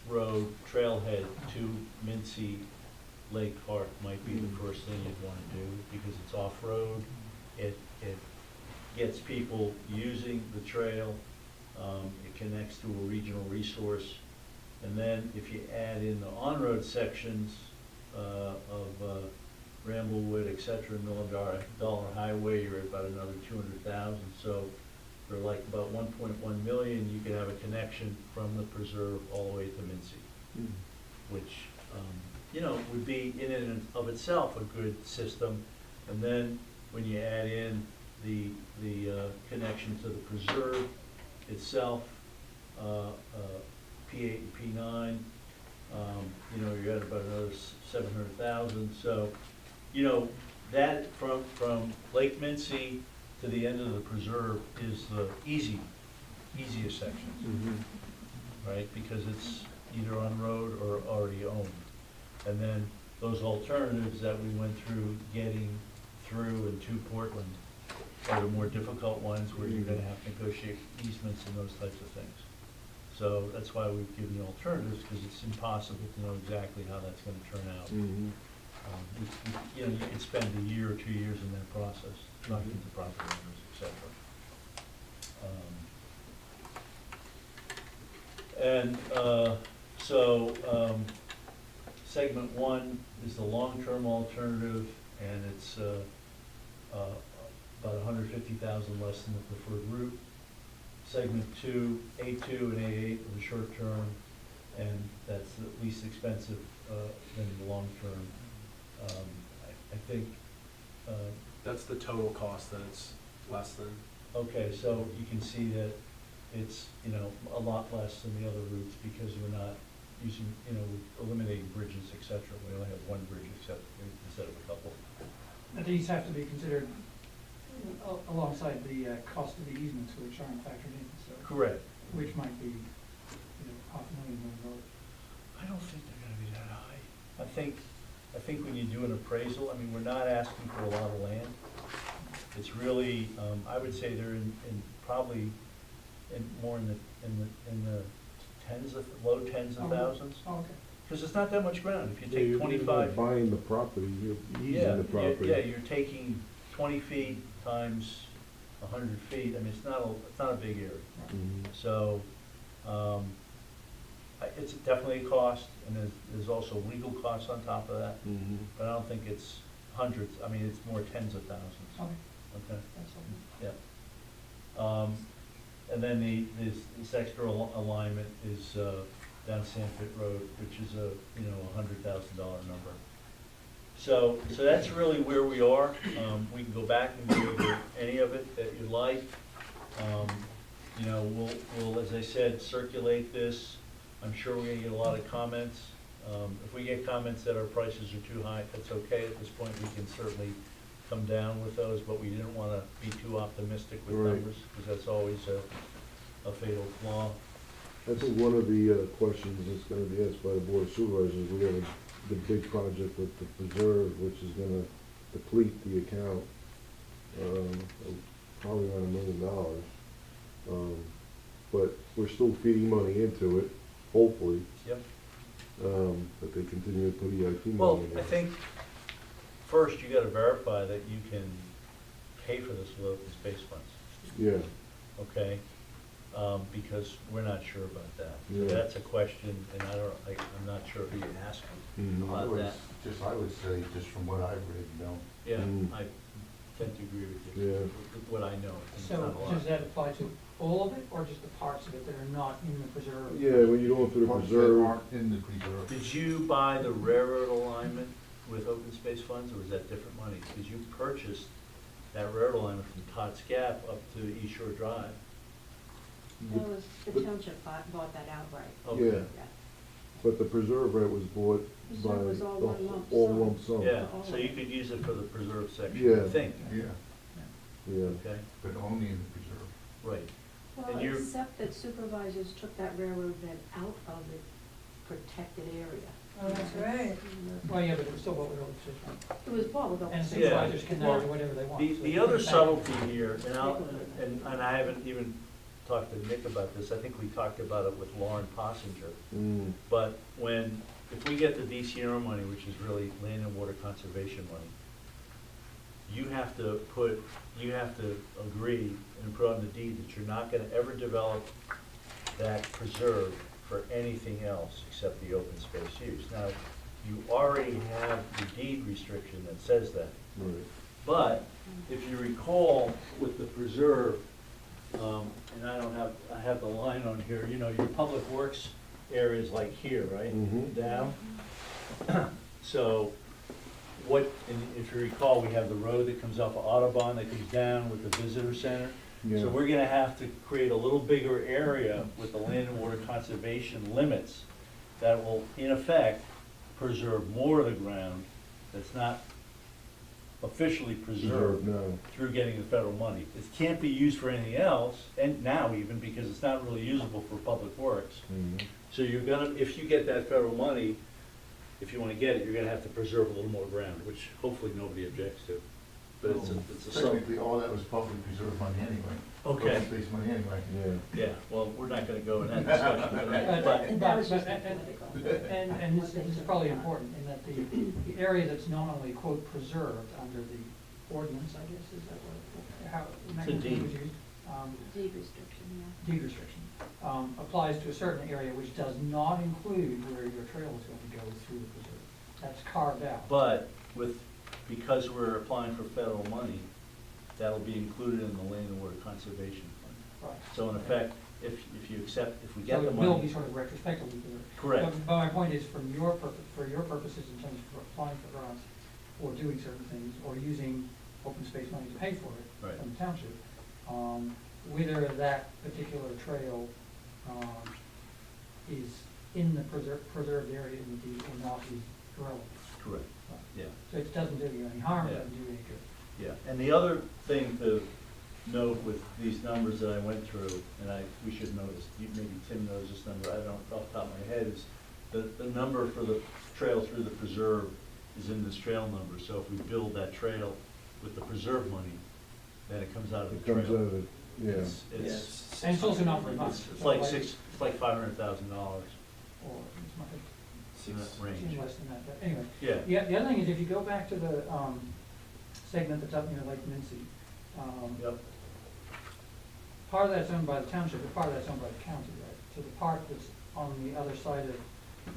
Road trailhead to Minsi Lake Park might be the first thing you'd want to do, because it's off-road. It gets people using the trail. It connects to a regional resource. And then if you add in the on-road sections of Ramblewood, et cetera, Million Dollar Highway, you're at about another 200,000. So for like about 1.1 million, you could have a connection from the preserve all the way to Minsi, which, you know, would be in and of itself a good system. And then when you add in the connection to the preserve itself, P8 and P9, you know, you're at about another 700,000. So, you know, that from Lake Minsi to the end of the preserve is the easiest section, right? Because it's either on road or already owned. And then those alternatives that we went through getting through and to Portland are the more difficult ones where you're gonna have to negotiate easements and those types of things. So that's why we've given you alternatives, because it's impossible to know exactly how that's gonna turn out. You know, you could spend a year or 2 years in that process, talking to property owners, et cetera. And segment 1 is the long-term alternative, and it's about 150,000 less than the preferred route. Segment 2, A2 and A8 are the short term, and that's the least expensive than the long term. I think. That's the total cost, that it's less than. Okay, so you can see that it's, you know, a lot less than the other routes, because we're not using, you know, eliminating bridges, et cetera. We only have one bridge instead of a couple. But these have to be considered alongside the cost of the easements, which aren't factored in, so. Correct. Which might be, you know, $500,000. I don't think they're gonna be that high. I think when you do an appraisal, I mean, we're not asking for a lot of land. It's really, I would say they're probably more in the low tens of thousands. Oh, okay. Because it's not that much ground. If you Yeah, take you're 25. buying the property, you're Yeah, easing the property. yeah, you're taking 20 feet times 100 feet. I mean, it's not a big area. So, it's definitely a cost, and there's also legal costs on top of that. But I don't think it's hundreds. I mean, it's more tens of thousands. Okay, Okay. that's all. Yeah. And then this extra alignment is down Sandpit Road, which is a, you know, $100,000 number. So that's really where we are. We can go back and go over any of it that you'd like. You know, we'll, as I said, circulate this. I'm sure we're gonna get a lot of comments. If we get comments that our prices are too high, that's okay. At this point, we can certainly come down with those, but we didn't wanna be too optimistic with Right. numbers, because that's always a fatal flaw. I think one of the questions that's gonna be asked by the board of supervisors, we have the big project with the preserve, which is gonna deplete the account, probably around $1 million. But we're still feeding money into it, hopefully, Yep. that they continue to put EIT money Well, in I it. think first you gotta verify that you can pay for this with open space funds, Yeah, okay? Because we're not sure about that. So Yeah. that's a question, and I'm not sure who you ask about that. I would say, just from what I've read, you know, Yeah, Mm. I tend to agree with you, Yeah. with what I know. and it's So not a lot. does that apply to all of it, or just the parts of it that are not in the preserve? yeah, when you go into the parts that preserve, aren't in the preserve. Did you buy the railroad alignment with open space funds, or was that different money? Because you purchased that railroad alignment from Tots Gap up to East Shore Drive. That was, the township bought that outright. Okay. Yeah. Yeah. but the preserve rate was bought by Preserve was all one lump all sum. lump sum. Yeah, all so of you it. could use it for the preserve section, Yeah. I think, Yeah, Yeah, okay? but only in the preserve. Right. Well, And you're- except that supervisors took that railroad bed out of the protected area. Oh, that's right. Well, yeah, but it was still what we wrote, It was bought with and open space. supervisors can now do whatever they want. The, so the they other can back- subtlety here, and I haven't even talked to Nick about this, I think we talked about it with Lauren Possinger. Mm, But if we get the DCNR money, which is really land and water conservation money, you have to agree and put on the deed that you're not gonna ever develop that preserve for anything else except the open space use. Now, you already have the deed restriction that says that. right. But if you recall with the preserve, and I have the line on here, you know, your public works area is like here, right? Mhm. Down. So and if you recall, we have the road that comes off of Audubon that comes down with the visitor center. Yeah. So we're gonna have to create a little bigger area with the land and water conservation limits that will, in effect, preserve more of the ground that's not officially preserved No. through getting the federal money. It can't be used for anything else, and now even, because it's not really usable for public works. Mhm. So you're gonna, if you get that federal money, if you wanna get it, you're gonna have to preserve a little more ground, which hopefully nobody objects to. But it's a sub. Technically, all that was public preserve money anyway. Okay. Open space money anyway. Yeah. Yeah, well, we're not gonna go in that discussion tonight, but, And that was just political. And this is probably important, in that the area that's nominally, quote, preserved under the ordinance, I guess, is that what, how, It's a mechanism deed. was used? Deed restriction, yeah. Deed restriction, applies to a certain area which does not include where your trail is going to go through the preserve. That's carved out. but because we're applying for federal money, that'll be included in the land and water conservation fund. Right. So in effect, if we get So the it will be money. sort of retrospectively preserved. Correct. But my point is, for your purposes in terms of applying for grants, or doing certain things, or using open space money to pay for it Right. from the township, whether that particular trail, is in the preserved area in the deed or not is irrelevant. Correct, Right. yeah. So it doesn't do you any harm, it Yeah. doesn't do you any good. Yeah, and the other thing to note with these numbers that I went through, and we should know this, maybe Tim knows this number, I don't, off the top of my head, is the number for the trail through the preserve is in this trail number, so if we build that trail with the preserve money, then it comes out of It the trail. comes out of it, yeah. It's And it's also not very much. it's like $500,000 Or it's not, in that it's range. less than that, but anyway. Yeah, Yeah, the other thing is, if you go back to the, segment that's up near Lake Minsi, yep, part of that's owned by the township, but part of that's owned by the county, right? So the part that's on the other side of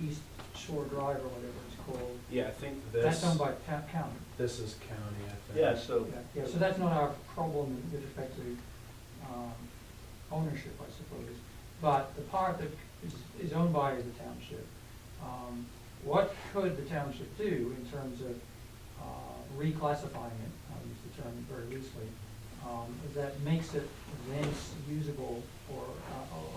East Shore Drive or whatever it's called, Yeah, I think that's owned by county. this is county, I think. yeah, so, Yeah, so that's not our problem with respect to, ownership, I suppose. But the part that is owned by the township, what could the township do in terms of, reclassifying it, I'll use the term very loosely, that makes it then usable,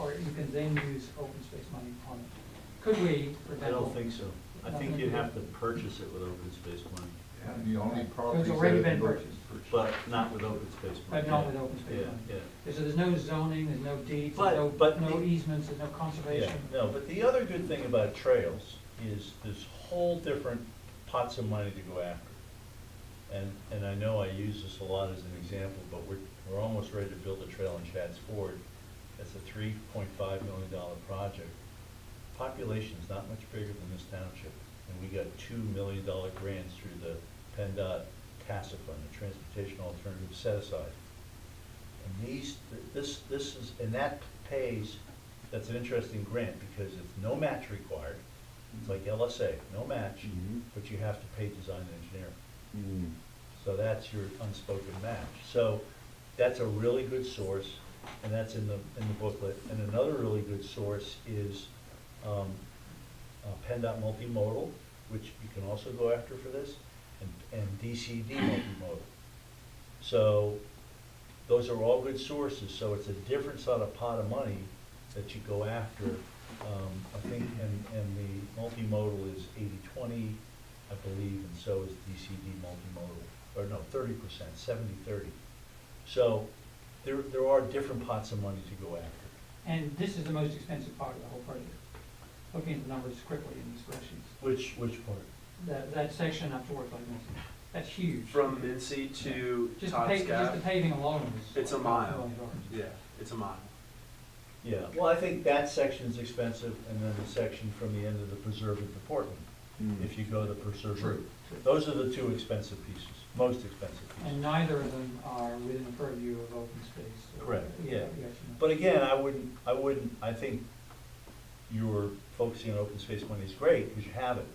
or you can then use open space money on it? Could we, for I example? don't think so. I think you'd have to purchase it with open space money, And the only property. already been purchased. but not with open space money. But not with open space Yeah, money. yeah. So there's no zoning, there's no deeds, But- there's but no the- easements, there's no Yeah, conservation. no, but the other good thing about trails is there's whole different pots of money to go after. And I know I use this a lot as an example, but we're almost ready to build a trail in Chad's Ford. That's a $3.5 million project. Population's not much bigger than this township, and we got $2 million grants through the PennDOT TASA fund, the Transportation Alternative Set Aside. And this is, and that pays, that's an interesting grant, because it's no match required. It's like LSA, no match, Mhm. but you have to pay design and engineering. Mm. So that's your unspoken match. So that's a really good source, and that's in the booklet. And another really good source is PennDOT multimodal, which you can also go after for this, and DCD multimodal. So those are all good sources, so it's a different sort of pot of money that you go after. I think, and the multimodal is 80/20, I believe, and so is DCD multimodal, or no, 30%, 70/30. So there are different pots of money to go after. And this is the most expensive part of the whole project. looking at the numbers quickly in the spreadsheets. Which part? That section up towards like Mincy, that's huge. From Mincy to Just the Todd's just the Gap, paving alone is. It's a like mile. $5 million. yeah, it's a mile. Yeah, well, I think that section's expensive, and then the section from the end of the preserve into Portland, if you go the preserve route. Those are the two expensive pieces, most expensive And pieces. neither of them are within the purview of open space. Correct, yeah. Yes, no. But again, I think you're focusing on open space money is great, because you have it,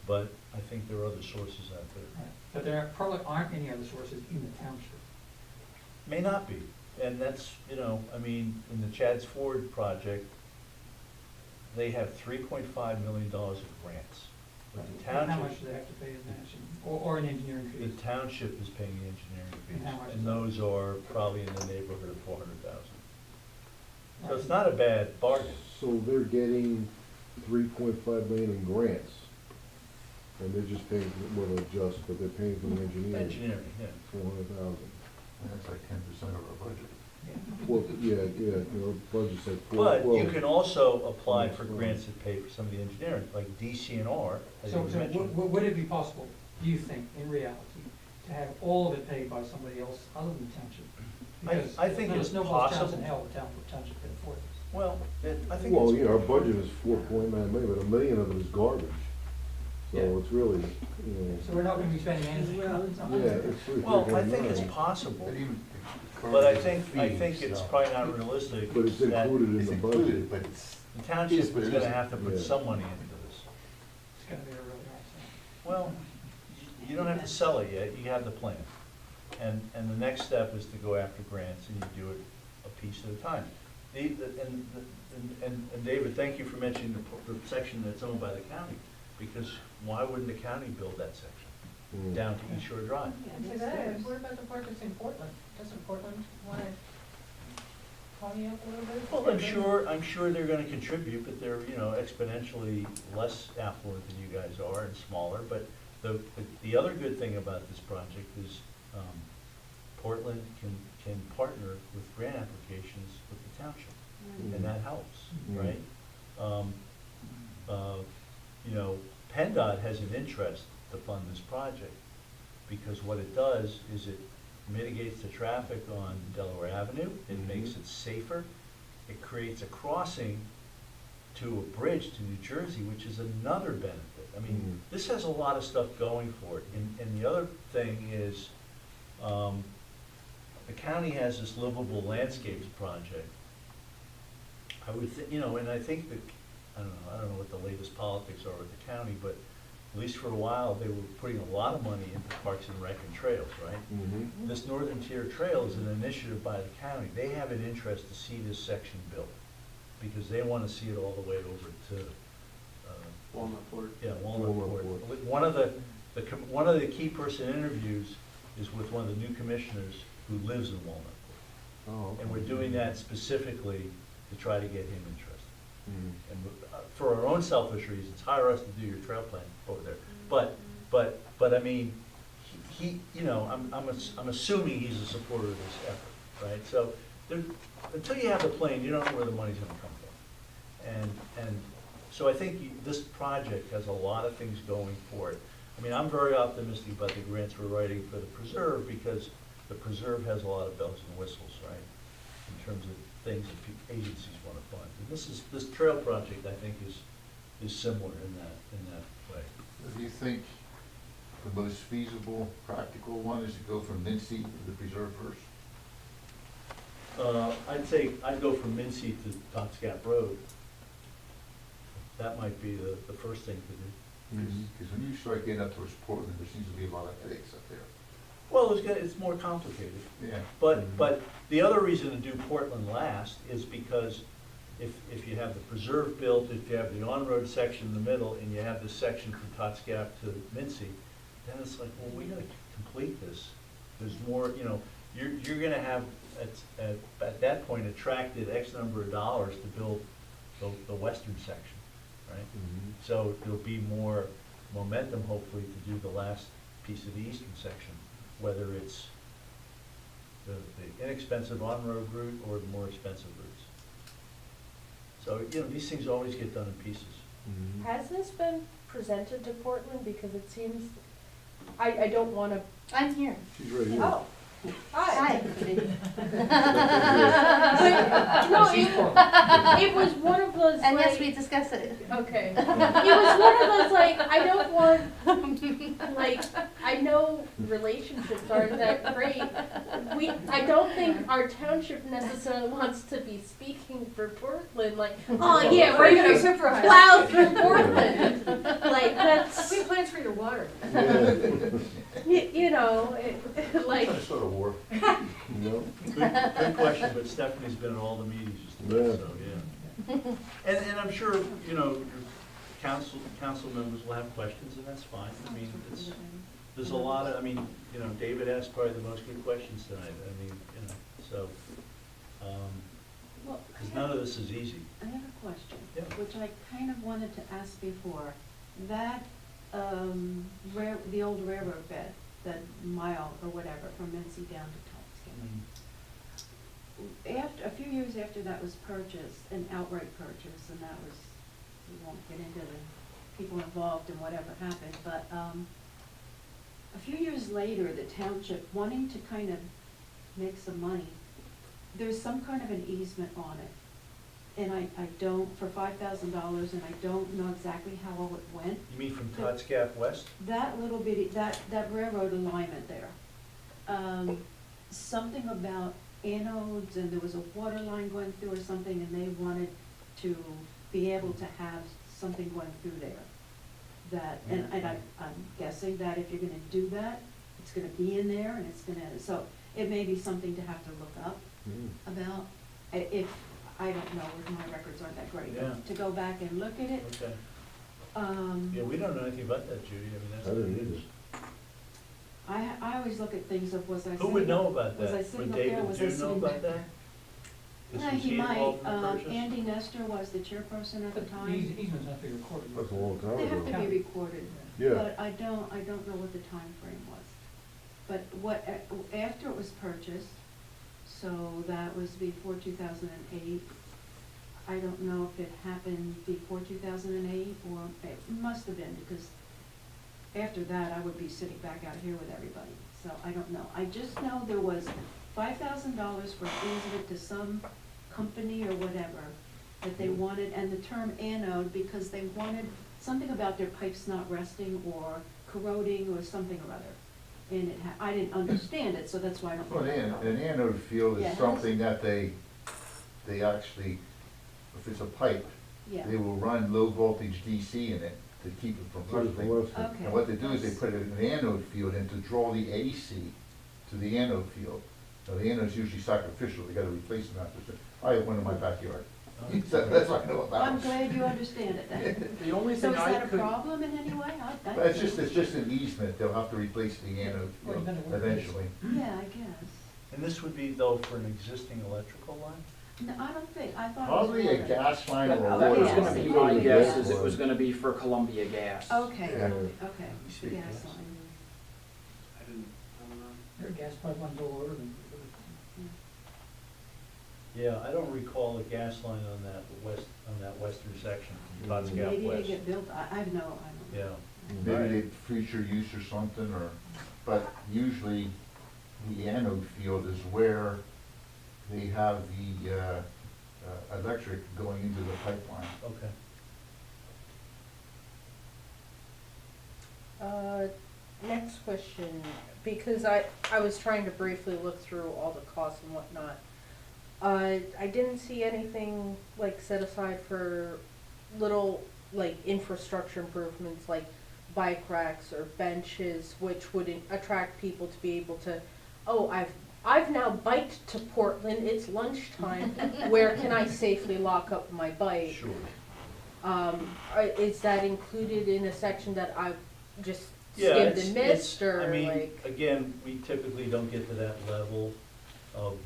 but I think there are other sources out there. Right. But there probably aren't any other sources in the township. May not be, and that's, I mean, in the Chad's Ford project, they have $3.5 million of grants. But the How much township, do they have to pay in matching, or an engineering the fee? township is paying the engineering And how much fees, is and that? those are probably in the neighborhood of 400,000. So it's not a bad bargain. So they're getting 3.5 million in grants, and they're just paying, well, just, but they're paying for the engineering, Engineering, yeah. 400,000. That's like 10% of our budget. Well, yeah, budget said But you 12. can also apply for grants that pay for some of the engineering, like DCNR, as you So mentioned. would it be possible, do you think, in reality, to have all of it paid by somebody else other than the township? Because I think it's there's no chance in possible. hell the township can afford this. Well, I think Well, it's, yeah, our budget is 4.9 million, but $1 million of it is garbage. Yeah. So it's really, So we're not gonna be spending anything. Well, yeah, it's really well, I think it's 3.9. possible, But even. but I think it's probably not realistic But it's that included in It's the included, budget. but it's. the township Yes, but is it gonna isn't. have to put Yeah. some money into this. It's gonna be a really hard sell. Well, you don't have to sell it yet, you have the plan. And the next step is to go after grants, and you do it a piece at a time. And David, thank you for mentioning the section that's owned by the county, because why wouldn't the county build that section down to East Shore Drive? And to that, what about the part that's in Portland? Doesn't Portland want to pony up a little bit? Well, I'm sure they're gonna contribute, but they're, exponentially less affluent than you guys are and smaller. But the other good thing about this project is, Portland can partner with grant applications with the township, and that helps, Mhm. right? PennDOT has an interest to fund this project, because what it does is it mitigates the traffic on Delaware Avenue, it makes it safer, it creates a crossing to a bridge to New Jersey, which is another benefit. I mean, this has a lot of stuff going for it, and the other thing is, the county has this livable landscapes project. I would and I think that, I don't know what the latest politics are with the county, but at least for a while, they were putting a lot of money into Parks and Rec and trails, right? Mhm. This Northern Tier Trail is an initiative by the county. They have an interest to see this section built, because they want to see it all the way over to, Walnut Port. yeah, Walnut Walnut Port. Port. One of the key person interviews is with one of the new commissioners who lives in Walnut Port. Oh, okay. And we're doing that specifically to try to get him interested. Mhm. And for our own selfish reasons, hire us to do your trail plan over there. But I mean, I'm assuming he's a supporter of this effort, right? So until you have the plan, you don't know where the money's gonna come from. And so I think this project has a lot of things going for it. I mean, I'm very optimistic about the grants we're writing for the preserve, because the preserve has a lot of bells and whistles, right? In terms of things that agencies want to fund. And this trail project, I think, is similar in that way. Do you think the most feasible, practical one is to go from Mincy to the preserve first? I'd say, I'd go from Mincy to Todd's Gap Road. That might be the first thing to do. Because when you start getting up towards Portland, there seems to be a lot of headaches up there. Well, it's more complicated. Yeah. But the other reason to do Portland last is because if you have the preserve built, if you have the on-road section in the middle, and you have this section from Tots Gap to Mincy, then it's like, well, we gotta complete this. There's more, you're gonna have, at that point, attracted X number of dollars to build the western section, right? Mhm. So there'll be more momentum, hopefully, to do the last piece of the eastern section, whether it's the inexpensive on-road route or the more expensive routes. So, these things always get done in pieces. Mhm. Has this been presented to Portland? Because it seems, I don't wanna, I'm here. She's right here. oh, hi. Hi. No, She's it, Portland. it was one of those And yes, like- we discussed it. Okay. It was one of those like, I don't want, like, I know relationships aren't that great. I don't think our township necessarily wants to be speaking for Portland, like, oh yeah, we're gonna surprise. plow through Portland. Like, that's, We have plans for your water. Yeah. you know, like, Trying to start a war. No? Good question, but Stephanie's been at all the meetings just about, Yeah. so, yeah. And I'm sure, you know, your council members will have questions, and that's fine. I mean, there's a lot of, I mean, you know, David asked probably the most good questions tonight. I mean, you know, so, Well, because none of this is easy. I have a question, Yeah. which I kind of wanted to ask before. That, the old railroad bed, that mile or whatever from Minsi down to Topsfield. After, a few years after that was purchased, an outright purchase, and that was, we won't get into the people involved and whatever happened, but, a few years later, the township, wanting to kind of make some money, there's some kind of an easement on it. And I don't, for $5,000, and I don't know exactly how all it went. You mean from Todd's Gap West? That little bitty, that railroad alignment there. Something about anodes, and there was a water line going through or something, and they wanted to be able to have something going through there. That, and I'm guessing that if you're gonna do that, it's gonna be in there, and it's gonna, so it may be something to have to look up Mm. about. If, I don't know, if my records aren't that great, Yeah. but to go back and look at it. Okay. Yeah, we don't know anything about that, Judy. I mean, that's I what didn't it is. I always look at things of, was I Who sitting would up- know about was I that? sitting Would up there, David, was do I you know sitting about back that? there? Was Yeah, he might. involved in the purchase? Andy Nestor was the chairperson at the But time. easements have to be recorded. That's a long time They have ago. to be recorded, Yeah. but I don't know what the time frame was. But after it was purchased, so that was before 2008. I don't know if it happened before 2008, or it must have been, because after that, I would be sitting back out here with everybody. So I don't know. I just know there was $5,000 for an easement to some company or whatever that they wanted, and the term anode, because they wanted something about their pipes not resting or corroding or something or other. And I didn't understand it, so that's why I don't. Well, an anode field Yeah, is it something that they actually, if it's a pipe, Yeah, they will run low voltage DC in it to keep it from Where's the bursting. Western? okay. And what they do is they put an anode field in to draw the AC to the anode field. Now, the anode's usually sacrificial, they gotta replace them after. I have one in my backyard. That's what I know about. I'm glad you understand it then. The only So thing is I that a could, problem in any way? But it's just an easement, they'll have to replace the anode Well, field then it would be- eventually. Yeah, I guess. And this would be though for an existing electrical line? No, I don't think, I thought it was. Probably a water. gas line or a that was water gonna be line. my Yeah. guess, is it was gonna be for Columbia Gas. Okay, Yeah. okay, see gas gas. line. I don't know. There are gas pipelines all over them. Yeah, I don't recall a gas line on that western section, from Todd's Gap Maybe they West. get built, I don't know. Yeah. Maybe they future use or something, or, but usually the anode field is where they have the, electric going into the pipeline. Okay. Next question, because I was trying to briefly look through all the costs and whatnot. I didn't see anything like set aside for little like infrastructure improvements like bike racks or benches, which would attract people to be able to, oh, I've now biked to Portland, it's lunchtime, where can I safely lock up my bike? Sure. Is that included in a section that I've just Yeah, skimmed it's, and missed, or I mean, like? again, we typically don't get to that level of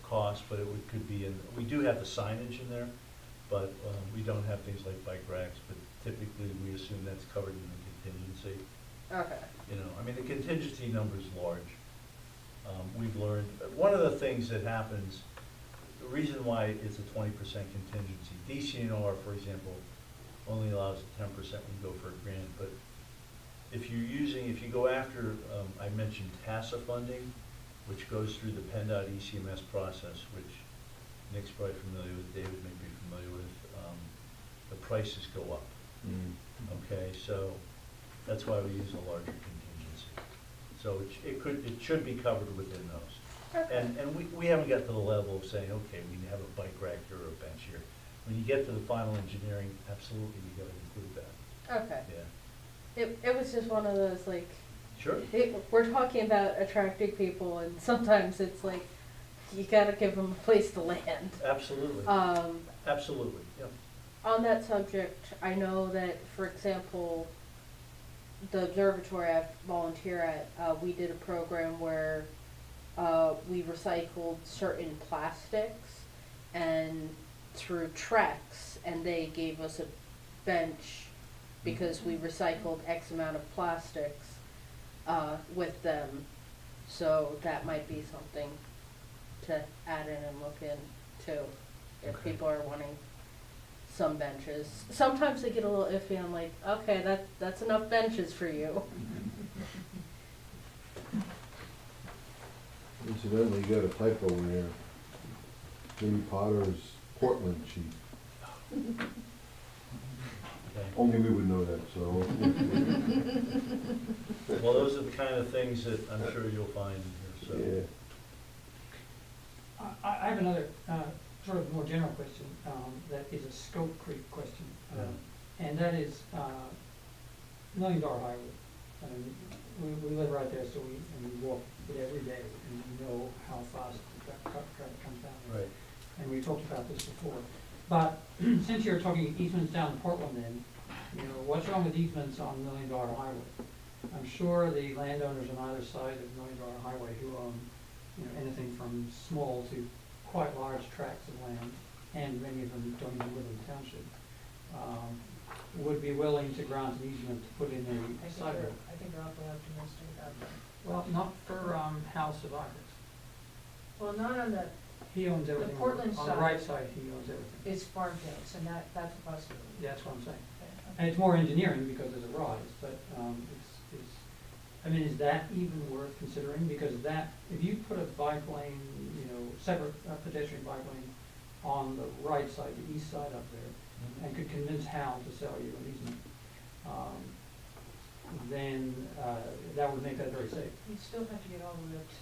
cost, but could be in, we do have the signage in there, but, we don't have things like bike racks, but typically we assume that's covered in the contingency. Okay. You know, I mean, the contingency number's large. We've learned, one of the things that happens, the reason why it's a 20% contingency, DCNR, for example, only allows 10% when you go for a grant, but if you go after, I mentioned TASA funding, which goes through the PennDOT ECMS process, which Nick's probably familiar with, David may be familiar with, the prices go up. Okay, so that's why we use a larger contingency. So it should be covered within those. Okay. And we haven't got to the level of saying, okay, we have a bike rack here or a bench here. When you get to the final engineering, absolutely, you gotta include that, Okay. yeah. It was just one of those, like, Sure. we're talking about attracting people, and sometimes it's like, you gotta give them a place to land. Absolutely, absolutely, yeah. On that subject, I know that, for example, the observatory I volunteer at, we did a program where we recycled certain plastics and through Trex, and they gave us a bench because we recycled X amount of plastics with them. So that might be something to add in and look into if Okay. people are wanting some benches. Sometimes they get a little iffy. I'm like, okay, that's enough benches for you. Incidentally, you got a typo in there. Maybe Potter's Portland chief. Okay. Only we would know that, so. Well, those are the kind of things that I'm sure you'll find in here, Yeah. so. I have another, sort of more general question, that is a scope creep question. And that is, $1 Million Highway. We live right there, so we walk it every day, and we know how fast the traffic comes down there. Right. And we talked about this before. But since you're talking easements down in Portland then, what's wrong with easements on $1 Million Highway? I'm sure the landowners on either side of $1 Million Highway who own, anything from small to quite large tracts of land, and many of them don't even live in the township, would be willing to grant an easement to put in a sidewalk. I think they're awfully optimistic about that. Well, not for House of Iris. Well, not on the, He owns everything. On Portland the side. right side, he owns everything. it's farm fields, and that's a possibility. Yeah, that's what I'm saying. Okay. And it's more engineering because there's a rise, but is that even worth considering? Because if you put a bike lane, separate pedestrian bike lane on the right side, the east side up there, and could convince Hal to sell you an easement, then that would make that very safe. You'd still have to get all the way up to,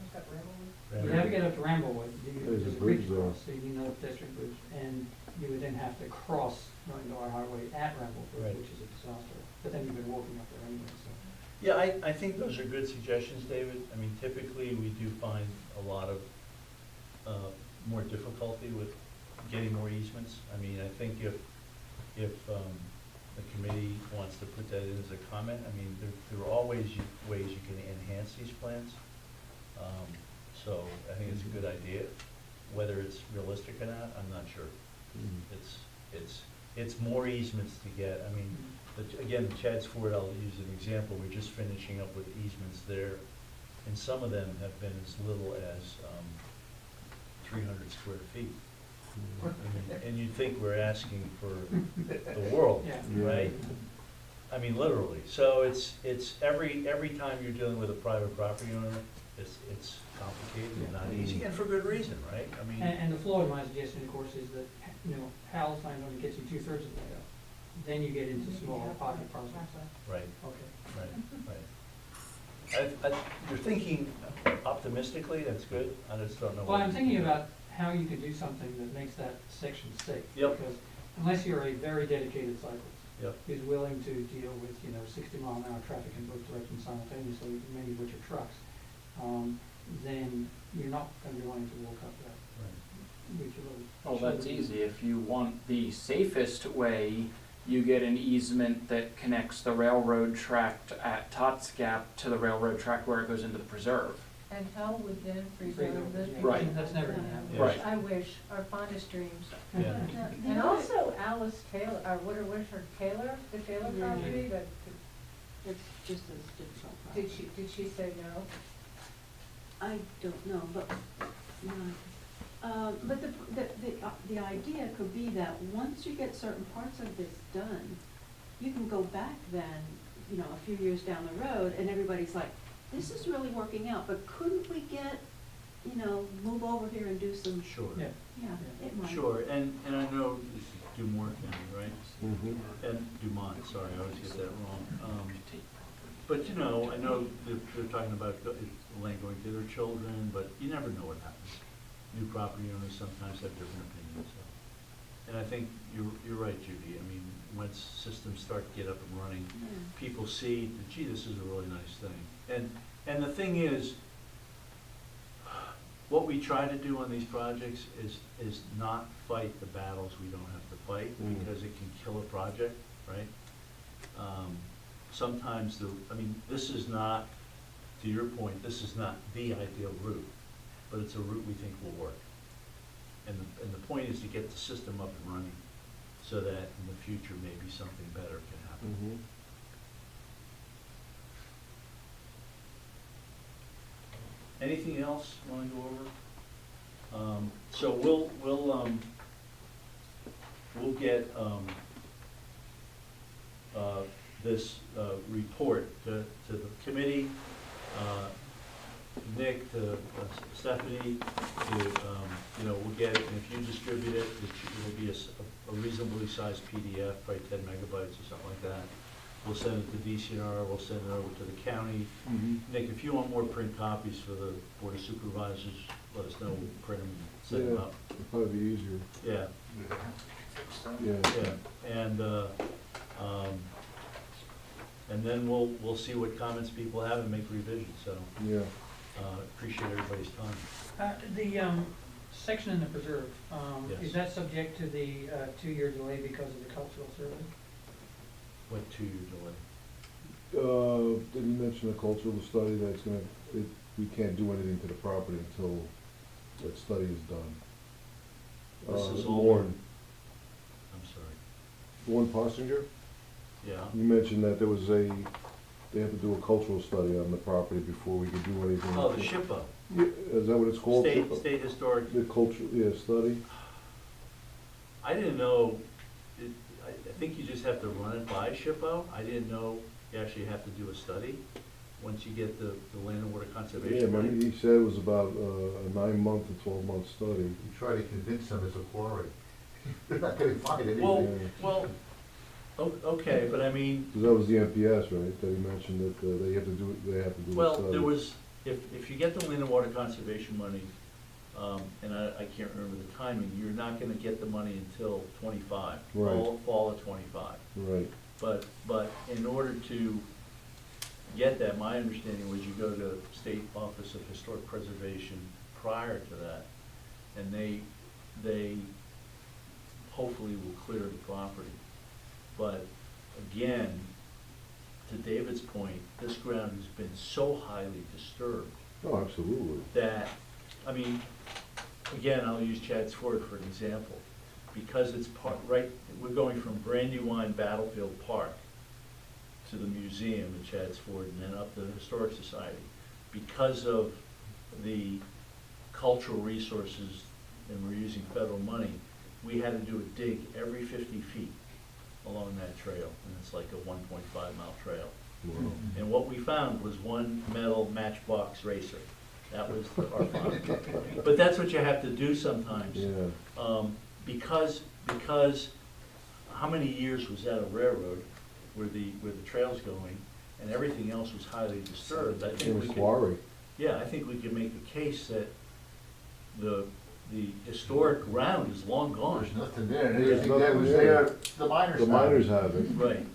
what's that, Ramblewood? You have to get up to Ramblewood, There's a there's a bridge bridge there. cross, so you need another pedestrian bridge, and you would then have to cross $1 Million Highway at Ramblewood, Right. which is a disaster. But then you've been walking up there anyway, so. Yeah, I think those are good suggestions, David. I mean, typically, we do find a lot of more difficulty with getting more easements. I mean, I think if the committee wants to put that in as a comment, I mean, there are always ways you can enhance these plans. So I think it's a good idea. Whether it's realistic or not, I'm not sure. It's more easements to get. I mean, again, Chad's Ford, I'll use an example. We're just finishing up with easements there, and some of them have been as little as 300 square feet. I mean, and you'd think we're asking for the world, Yeah. right? I mean, literally. So it's every time you're dealing with a private property owner, it's complicated and not easy, and for good reason, right? I mean. And the flaw in my suggestion, of course, is that, Hal's land only gets you 2/3 of the way up. Then you get into smaller pocket parcels. Right, Okay. right. You're thinking optimistically, that's good. I just don't know. Well, what I'm you thinking think. about how you could do something that makes that section safe. Yep. Because unless you're a very dedicated cyclist, Yep. who's willing to deal with, 60-mile-an-hour traffic in both directions simultaneously, many of which are trucks, then you're not gonna be wanting to walk up that. Right. Which road. Well, that's easy. If you want the safest way, you get an easement that connects the railroad track at Tots Gap to the railroad track where it goes into the preserve. And how would then Freezer, preserve those yeah. people? Right. That's never gonna happen. Yeah. Right. I wish, our fondest dreams. Yeah. And also Alice Taylor, what was her, Taylor, the Taylor Yeah. property, that, It's just as difficult. did she say no? I don't know, but, but the the idea could be that once you get certain parts of this done, you can go back then, you know, a few years down the road, and everybody's like, this is really working out, but couldn't we get, you know, move over here and do some, Sure. Yeah. yeah, it might. Sure, and I know this is Dumont County, right? Mhm. And Dumont, sorry, I always get that wrong. But, you know, I know they're talking about land going to their children, but you never know what happens. New property owners sometimes have different opinions, so. And I think you're right, Judy. I mean, once systems start to get up and running, Yeah. people see, that, gee, this is a really nice thing. And the thing is, what we try to do on these projects is not fight the battles we don't have to fight, Mm. because it can kill a project, right? Sometimes this is not, to your point, this is not the ideal route, but it's a route we think will work. And the point is to get the system up and running, so that in the future, maybe something better can happen. Mhm. Anything else you want to go over? So we'll get this report to the committee, Nick, to Stephanie, we'll get it, and if you distribute it, it'll be a reasonably sized PDF, probably 10 megabytes or something like that. We'll send it to DCNR, we'll send it over to the county. Mhm. Nick, if you want more print copies for the Board of Supervisors, let us know, we'll print them and send them Yeah, up. it'd probably be easier. Yeah, Yeah. yeah, and then we'll see what comments people have and make revisions, so, Yeah. appreciate everybody's time. The section in the preserve, Yes. is that subject to the 2-year delay because of the cultural survey? What 2-year delay? Did you mention a cultural study that's we can't do anything to the property until that study is done? This is all- Lauren, I'm sorry, Lauren Possinger, yeah. you mentioned that they have to do a cultural study on the property before we could do anything. Oh, the SHPO, Yeah, is that what it's called? State Historic. The cultural, yeah, study? I didn't know, I think you just have to run it by SHPO. I didn't know you actually have to do a study once you get the Land and Water Yeah, Conservation money. remember, he said it was about a 9-month to 12-month study. You try to convince them it's a quarry. They're not gonna find anything. Well, okay, but I mean, Because that was the MPS, right, that he mentioned that they have to do a study. well, there was, if you get the Land and Water Conservation money, and I can't remember the timing, you're not gonna get the money until 25, Right. fall of 25. Right, But in order to get that, my understanding was you go to State Office of Historic Preservation prior to that, and they hopefully will clear the property. But again, to David's point, this ground has been so highly disturbed oh, absolutely. that, I mean, again, I'll use Chad's Ford for an example. Because it's right, we're going from Brandywine Battlefield Park to the museum in Chad's Ford and then up to the Historic Society. Because of the cultural resources, and we're using federal money, we had to do a dig every 50 feet along that trail, and it's like a 1.5-mile trail. Wow. And what we found was one metal Matchbox racer. That was our find. But that's what you have to do sometimes. Yeah, Because how many years was that a railroad where the trail's going, and everything else was highly disturbed? I it think we was could, quarry. yeah, I think we could make the case that the historic ground is long gone. There's nothing there, and There's anything that nothing was there. there, the miners The have. miners have it. Right.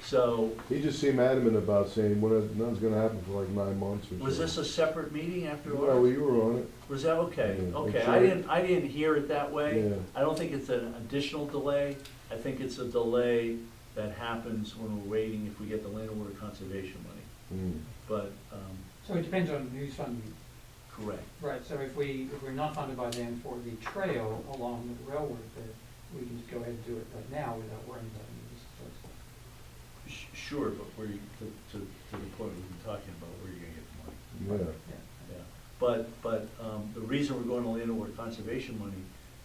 So, He just seemed adamant about saying, nothing's gonna happen for like 9 months or so. was this a separate meeting after? Well, you were on it. Was that okay? Yeah, Okay, sure. I didn't hear it that way. Yeah. I don't think it's an additional delay. I think it's a delay that happens when we're waiting if we get the Land and Water Conservation money. Mm. But, So it depends on who's funding. correct. Right, so if we're not funded by them for the trail along the railroad bed, we can just go ahead and do it right now without worrying about any of this. Sure, but where you, to the point we've been talking about, where you're gonna get the money. Yeah, Yeah. But the reason we're going to Land and Water Conservation money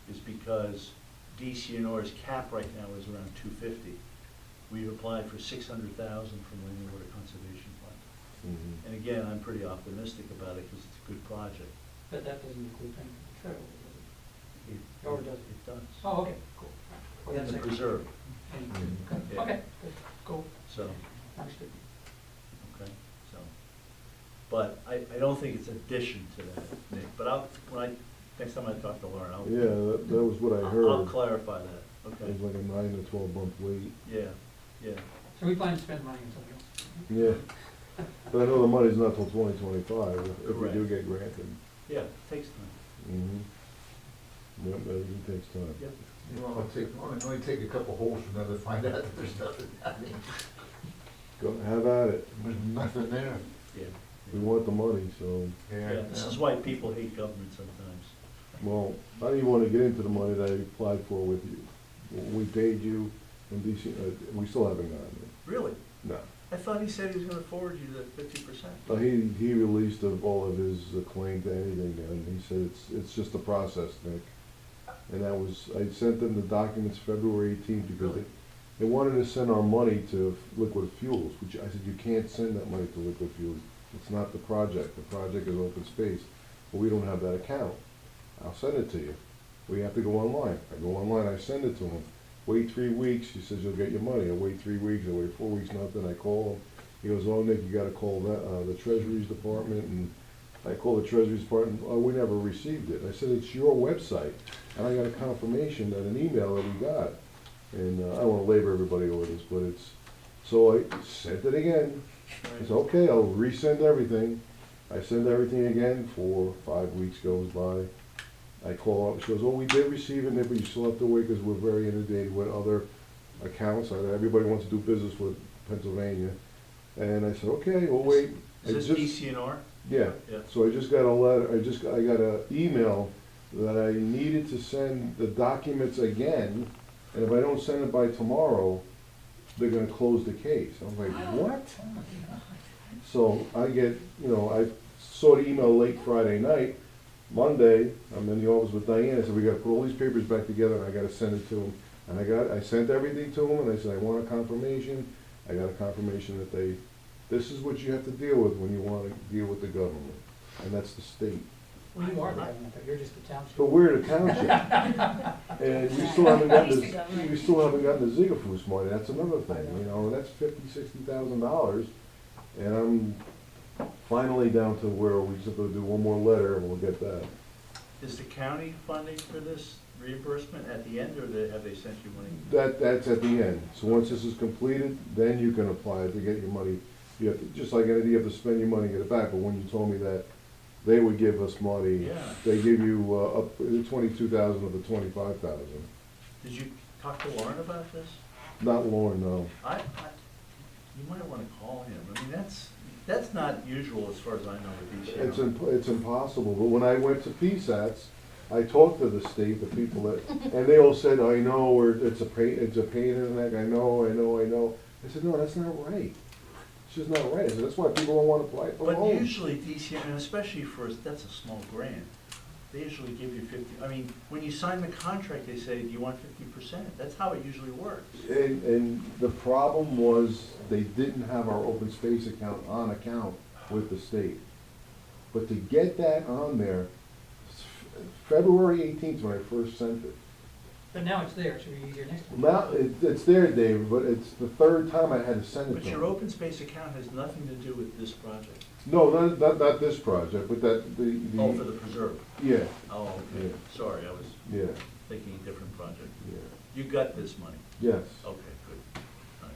is because DCNR's cap right now is around 250. We've applied for 600,000 from Land and Water Conservation Fund. Mhm. And again, I'm pretty optimistic about it because it's a good project. But that doesn't include anything for the trail, does It- Or does it? It does. Oh, okay, cool. Well, And that's the it. preserve, And- Yeah. Okay, good, cool, so, understood. okay, so. But I don't think it's addition to that, Nick, but next time I talk to Lauren, I'll. Yeah, that was what I I'll heard. clarify that, It okay, was like a 9 to 12 month wait. yeah, yeah. So we plan to spend money until else. Yeah. But I know the money's not till 2025, if we do Correct. get granted. Yeah, it takes time. Mm-hmm. Yep, everything takes time. Yep. Well, only take a couple holes from there to find out that there's nothing, I mean, Go, have at it. there's nothing there. Yeah. We want the money, so, Yeah, this is why people hate government sometimes. well, I didn't want to get into the money that I applied for with you. We paid you, and DC, we still haven't gotten it. Really? No. I thought he said he was gonna forward you the 50%. He released of all of his claim to anything, and he said it's just a process, Nick. And that was, I sent them the documents February 18th because Really? they wanted to send our money to liquid fuels, which I said, you can't send that money to liquid fuels. It's not the project. The project is open space, but we don't have that account. I'll send it to you. We have to go online. I go online, I send it to him. Wait 3 weeks, he says, you'll get your money. I wait 3 weeks, I wait 4 weeks, nothing. I call him. He goes, oh, Nick, you gotta call the Treasury's Department, and I call the Treasury's Department, oh, we never received it. I said, it's your website, and I got a confirmation that an email that we got. And I don't wanna labor everybody over this, but it's, so I sent it again. I said, okay, I'll resend everything. I send everything again, 4 or 5 weeks goes by. I call up, she goes, oh, we did receive it, but you still have to wait because we're very inundated with other accounts. Everybody wants to do business with Pennsylvania. And I said, okay, we'll wait. I Is this just- DCNR? Yeah, Yeah. so I just got a letter, I got an email that I needed to send the documents again, and if I don't send it by tomorrow, they're gonna close the case. I'm like, what? So I get, I saw the email late Friday night. Monday, I'm in the office with Diane, I said, we gotta put all these papers back together, and I gotta send it to him. And I sent everything to him, and I said, I want a confirmation. I got a confirmation that this is what you have to deal with when you wanna deal with the government, and that's the state. Well, you are the government, though, you're just the township. But we're the township. And we still haven't gotten the Zigafus money, that's another thing, that's $50,000-$60,000. And I'm finally down to where we just have to do one more letter and we'll get that. Is the county funding for this reimbursement at the end, or have they sent you money? That's at the end. So once this is completed, then you can apply to get your money. You have to, just like anything, you have to spend your money and get it back, but when you told me that they would give us money, Yeah. they give you up the 22,000 of the 25,000. Did you talk to Lauren about this? Not Lauren, no. You might wanna call him. I mean, that's not usual as far as I know with DCNR. It's impossible, but when I went to PSATs, I talked to the state, the people that, and they all said, I know, or it's a pain in the neck, I know. I said, no, that's not right. It's just not right. I said, that's why people don't want to apply for But loans. usually DCNR, and especially that's a small grant, they usually give you 50, I mean, when you sign the contract, they say, do you want 50%? That's how it usually works. And the problem was, they didn't have our open space account on account with the state. But to get that on there, February 18th when I first sent it. But now it's there, so it'll be easier next time. Now, it's there, David, but it's the third time I had to send it But to your them. open space account has nothing to do with this project. No, not this project, but the. Oh, for the preserve. Yeah, Oh, okay. Yeah. Sorry, I was yeah, thinking a different project. yeah, You got this money? yes, Okay, good. All right.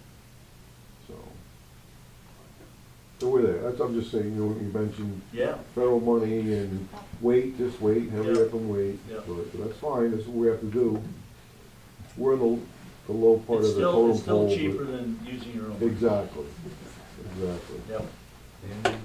so. So we're there, I'm just saying, you mentioned Yeah, federal money and just wait, hurry Yeah. up and wait. Yeah. But that's fine, that's what we have to do. We're in the low part it's of the still, total it's still pole, but- cheaper than using your own. Exactly. Yep. And